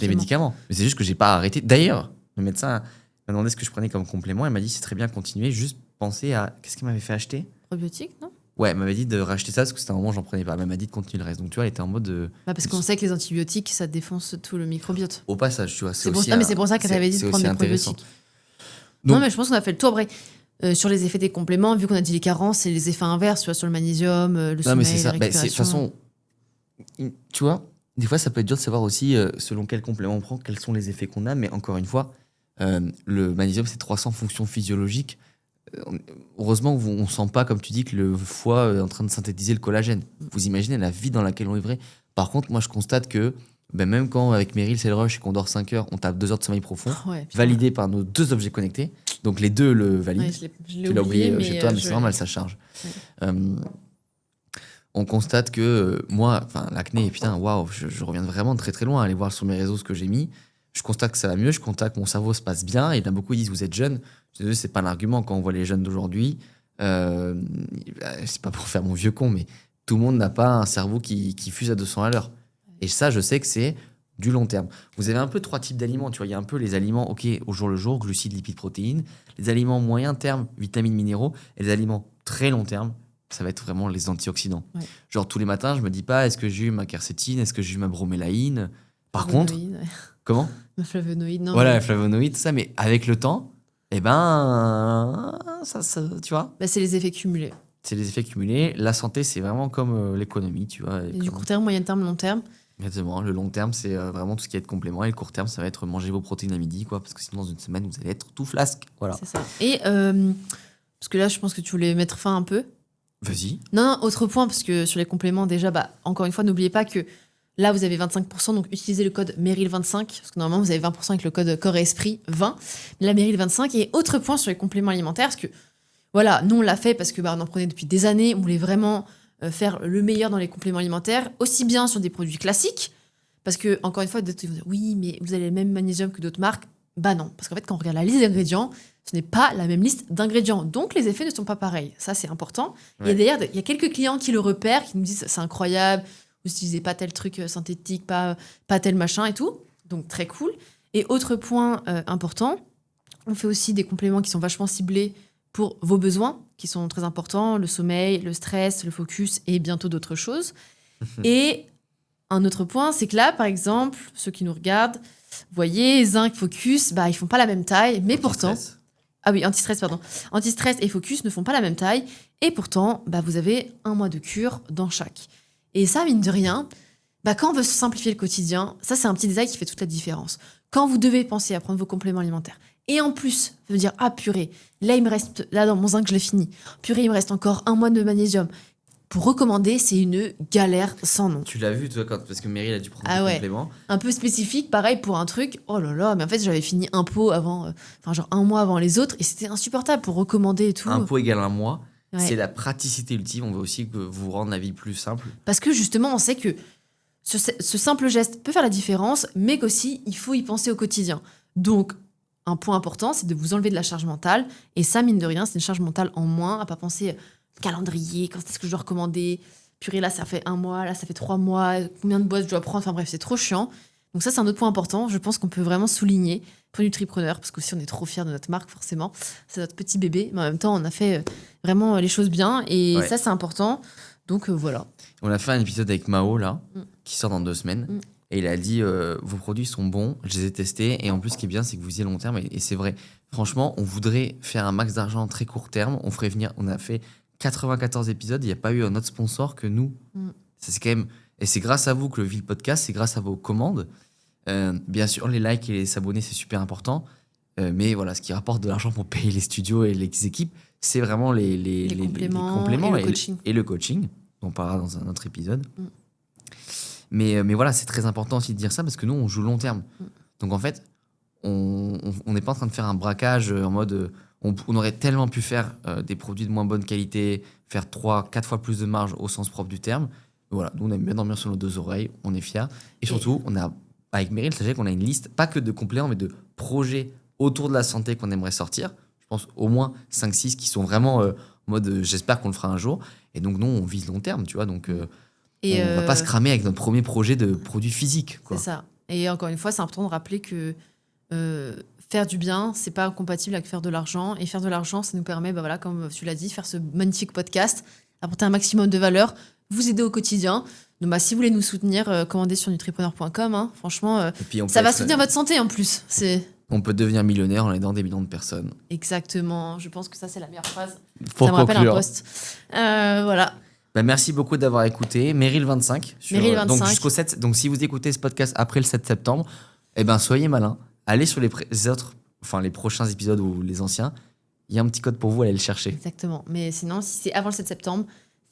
médicaments. Mais c'est juste que j'ai pas arrêté. D'ailleurs, le médecin m'a demandé ce que je prenais comme complément. Elle m'a dit, c'est très bien, continuer. Juste penser à... Qu'est-ce qu'il m'avait fait acheter ? Probiotiques, non ? Ouais, elle m'avait dit de racheter ça parce que c'était un moment où j'en prenais pas. Mais elle m'a dit de continuer le reste. Donc tu vois, elle était en mode. Parce qu'on sait que les antibiotiques, ça défonce tout le microbiote. Au passage, tu vois. C'est pour ça qu'elle avait dit de prendre des probiotiques. Donc, non, mais je pense qu'on a fait le tour. Après, sur les effets des compléments, vu qu'on a dit les carences, c'est les effets inverses, tu vois, sur le magnésium, le sommeil, mais c'est ça. la récupération. De toute façon, tu vois, des fois, ça peut être dur de savoir aussi, selon quel complément on prend, quels sont les effets qu'on a. Mais encore une fois, le magnésium, c'est 300 fonctions physiologiques. Heureusement, on ne sent pas, comme tu dis, que le foie est en train de synthétiser le collagène. Vous imaginez la vie dans laquelle on vivrait. Par contre, moi, je constate que même quand, avec Meryl, c'est le rush et qu'on dort 5 heures, on tape 2 heures de sommeil profond, validé par nos 2 objets connectés. Donc, les 2 le valident. Ouais, tu l'as oublié chez toi, mais c'est normal, ça charge. Ouais. On constate que moi, l'acné, putain, waouh, je reviens vraiment très très loin. Allez voir sur mes réseaux ce que j'ai mis. Je constate que ça va mieux, je constate que mon cerveau se passe bien. Et il y en a beaucoup qui disent, vous êtes jeune. C'est pas l'argument quand on voit les jeunes d'aujourd'hui. C'est pas pour faire mon vieux con, mais tout le monde n'a pas un cerveau qui fuse à 200 à l'heure. Et ça, je sais que c'est du long terme. Vous avez un peu 3 types d'aliments. Tu vois, il y a un peu les aliments, ok, au jour le jour, glucides, lipides, protéines. Les aliments moyen terme, vitamines, minéraux. Et les aliments très long terme, ça va être vraiment les antioxydants. Ouais. Genre, tous les matins, je me dis pas, est-ce que j'ai eu ma quercétine, est-ce que j'ai eu ma bromélaïne. Par contre, comment ? Ma flavonoïde, non. Voilà, la flavonoïde, tout ça, mais avec le temps, ça tu vois. C'est les effets cumulés. C'est les effets cumulés. La santé, c'est vraiment comme l'économie, tu vois. Du court terme, moyen terme, long terme. Exactement. Le long terme, c'est vraiment tout ce qui est de complément. Et le court terme, ça va être manger vos protéines à midi, quoi, parce que sinon, dans une semaine, vous allez être tout flasque. Voilà. C'est ça. Et parce que là, je pense que tu voulais mettre fin un peu. Vas-y. Non, autre point, parce que sur les compléments, déjà, encore une fois, n'oubliez pas que là, vous avez 25%, donc utilisez le code Meryl25, parce que normalement, vous avez 20% avec le code Corps et Esprit 20. La Meryl25. Et autre point sur les compléments alimentaires, parce que, voilà, nous, on l'a fait parce que on en prenait depuis des années, on voulait vraiment faire le meilleur dans les compléments alimentaires, aussi bien sur des produits classiques, parce que, encore une fois, d'autres vont dire, oui, mais vous avez le même magnésium que d'autres marques. Non, parce qu'en fait, quand on regarde la liste d'ingrédients, ce n'est pas la même liste d'ingrédients. Donc, les effets ne sont pas pareils. Ça, c'est important. Ouais. Il y a quelques clients qui le repèrent, qui nous disent, c'est incroyable, vous n'utilisez pas tel truc synthétique, pas tel machin et tout. Donc, très cool. Et autre point important, on fait aussi des compléments qui sont vachement ciblés pour vos besoins, qui sont très importants, le sommeil, le stress, le focus et bientôt d'autres choses. Et un autre point, c'est que là, par exemple, ceux qui nous regardent, vous voyez, zinc, focus, ils font pas la même taille, mais pourtant... Ah oui, anti-stress, pardon. Anti-stress et focus ne font pas la même taille, et pourtant, vous avez 1 mois de cure dans chaque. Et ça, mine de rien, quand on veut se simplifier le quotidien, ça, c'est un petit détail qui fait toute la différence. Quand vous devez penser à prendre vos compléments alimentaires, et en plus, vous dire, ah purée, là, dans mon zinc, je l'ai fini. Purée, il me reste encore 1 mois de magnésium. Pour recommander, c'est une galère sans nom. Tu l'as vu, toi, parce que Meryl a dû prendre des compléments. Un peu spécifique, pareil, pour un truc. Oh là là, mais en fait, j'avais fini un pot avant, genre 1 mois avant les autres, et c'était insupportable pour recommander et tout. Un pot égale 1 mois. Ouais. C'est la praticité ultime. On veut aussi que vous rendre la vie plus simple. Parce que justement, on sait que ce simple geste peut faire la différence, mais qu'aussi, il faut y penser au quotidien. Donc, un point important, c'est de vous enlever de la charge mentale. Et ça, mine de rien, c'est une charge mentale en moins, à pas penser calendrier, quand est-ce que je dois recommander, purée, là, ça fait 1 mois, là, ça fait 3 mois, combien de boîtes je dois prendre, enfin bref, c'est trop chiant. Donc ça, c'est un autre point important, je pense qu'on peut vraiment souligner pour Nutripreneur, parce qu'aussi, on est trop fiers de notre marque, forcément. C'est notre petit bébé, mais en même temps, on a fait vraiment les choses bien, et ça, c'est important. Donc voilà. On a fait un épisode avec Mao, là, Mm. qui sort dans 2 semaines. Mm. Et il a dit vos produits sont bons, je les ai testés. Et en plus, ce qui est bien, c'est que vous visez long terme. Et c'est vrai. Franchement, on voudrait faire un max d'argent très court terme. On a fait 94 épisodes. Il n'y a pas eu un autre sponsor que nous. Mm. Ça, c'est quand même. Et c'est grâce à vous que le Ville Podcast, c'est grâce à vos commandes. Bien sûr, les likes et les abonnés, c'est super important. Mais voilà, ce qui rapporte de l'argent pour payer les studios et les équipes, c'est vraiment les compléments et le coaching, dont on parlera dans un autre épisode. Mm. Mais voilà, c'est très important aussi de dire ça parce que nous, on joue long terme. Mm. Donc en fait, on n'est pas en train de faire un braquage en mode. On aurait tellement pu faire des produits de moins bonne qualité, faire 3-4 fois plus de marge au sens propre du terme. Voilà, nous, on aime bien dormir sur nos 2 oreilles, on est fiers. Et surtout, on a, avec Meryl, sachez qu'on a une liste, pas que de compléments, mais de projets autour de la santé qu'on aimerait sortir. Je pense au moins 5-6 qui sont vraiment en mode j'espère qu'on le fera un jour. Et donc, nous, on vise long terme, tu vois. Donc, on va pas se cramer avec notre premier projet de produit physique, quoi. C'est ça. Et encore une fois, c'est important de rappeler que faire du bien, c'est pas compatible avec faire de l'argent. Et faire de l'argent, ça nous permet, bah voilà, comme tu l'as dit, faire ce magnifique podcast, apporter un maximum de valeur, vous aider au quotidien. Donc, bah, si vous voulez nous soutenir, commandez sur nutripreneur.com. Hein. Franchement, Et puis, ça va soutenir votre santé en plus. On peut devenir millionnaire en aidant des millions de personnes. Exactement. Je pense que ça, c'est la meilleure phrase. Pour ça me rappelle conclure. un post. Voilà. Bah, merci beaucoup d'avoir écouté. Meryl25. Meryl25. Donc, jusqu'au 7. Donc, si vous écoutez ce podcast après le 7 septembre, eh ben, soyez malins. Allez sur les prochains épisodes ou les anciens. Il y a un petit code pour vous, allez le chercher. Exactement. Mais sinon, si c'est avant le 7 septembre,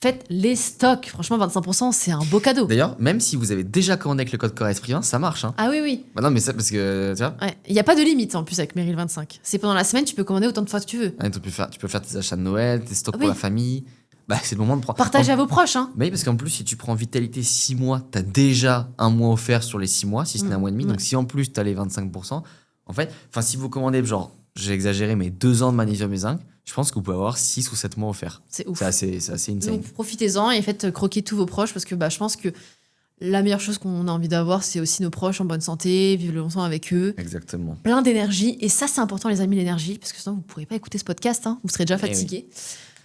faites les stocks. Franchement, 25%, c'est un beau cadeau. D'ailleurs, même si vous avez déjà commandé avec le code Corps Esprit 1, ça marche. Hein. Ah oui, oui. Bah non, mais ça, parce que, tu vois, Il n'y a pas de limite en plus avec Meryl25. C'est pendant la semaine, tu peux commander autant de fois que tu veux. tu peux faire tes achats de Noël, tes stocks Oui. pour la famille. Bah, c'est le moment de prendre. Partagez à vos proches. Hein. Oui, parce qu'en plus, si tu prends Vitalité 6 mois, t'as déjà un mois offert sur les 6 mois, si ce n'est un mois et demi. Ouais. Donc, si en plus, t'as les 25%, en fait, si vous commandez, genre, j'ai exagéré, mais 2 ans de magnésium et zinc, je pense que vous pouvez avoir 6 ou 7 mois offerts. C'est ouf. C'est assez insane. Donc profitez-en et faites croquer tous vos proches parce que je pense que la meilleure chose qu'on a envie d'avoir, c'est aussi nos proches en bonne santé, vivre longtemps avec eux, Exactement. plein d'énergie. Et ça, c'est important, les amis, l'énergie, parce que sinon, vous ne pourrez pas écouter ce podcast. Hein. Vous serez déjà fatigués.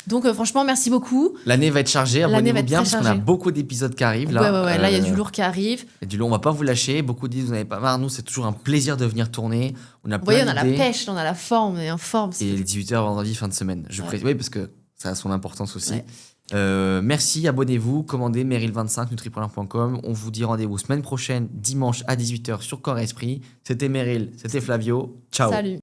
Donc franchement, merci beaucoup. L'année va être chargée, L'année va abonnez-vous être bien, très parce qu'on a chargée. beaucoup d'épisodes qui arrivent. Là, Ouais. Là, il y a du lourd qui arrive. Et du lourd, on va pas vous lâcher. Beaucoup disent, vous n'avez pas marre. Nous, c'est toujours un plaisir de venir tourner. On a Vous voyez, plein on a la d'idées. pêche, on a la forme, on est en forme. Et les 18h vendredi, fin de semaine. Oui, parce que ça a son importance aussi. Ouais. Merci, abonnez-vous, commandez Meryl25, nutripreneur.com. On vous dit rendez-vous semaine prochaine, dimanche à 18h sur Corps Esprit. C'était Meryl, c'était Flavio. Ciao. Salut.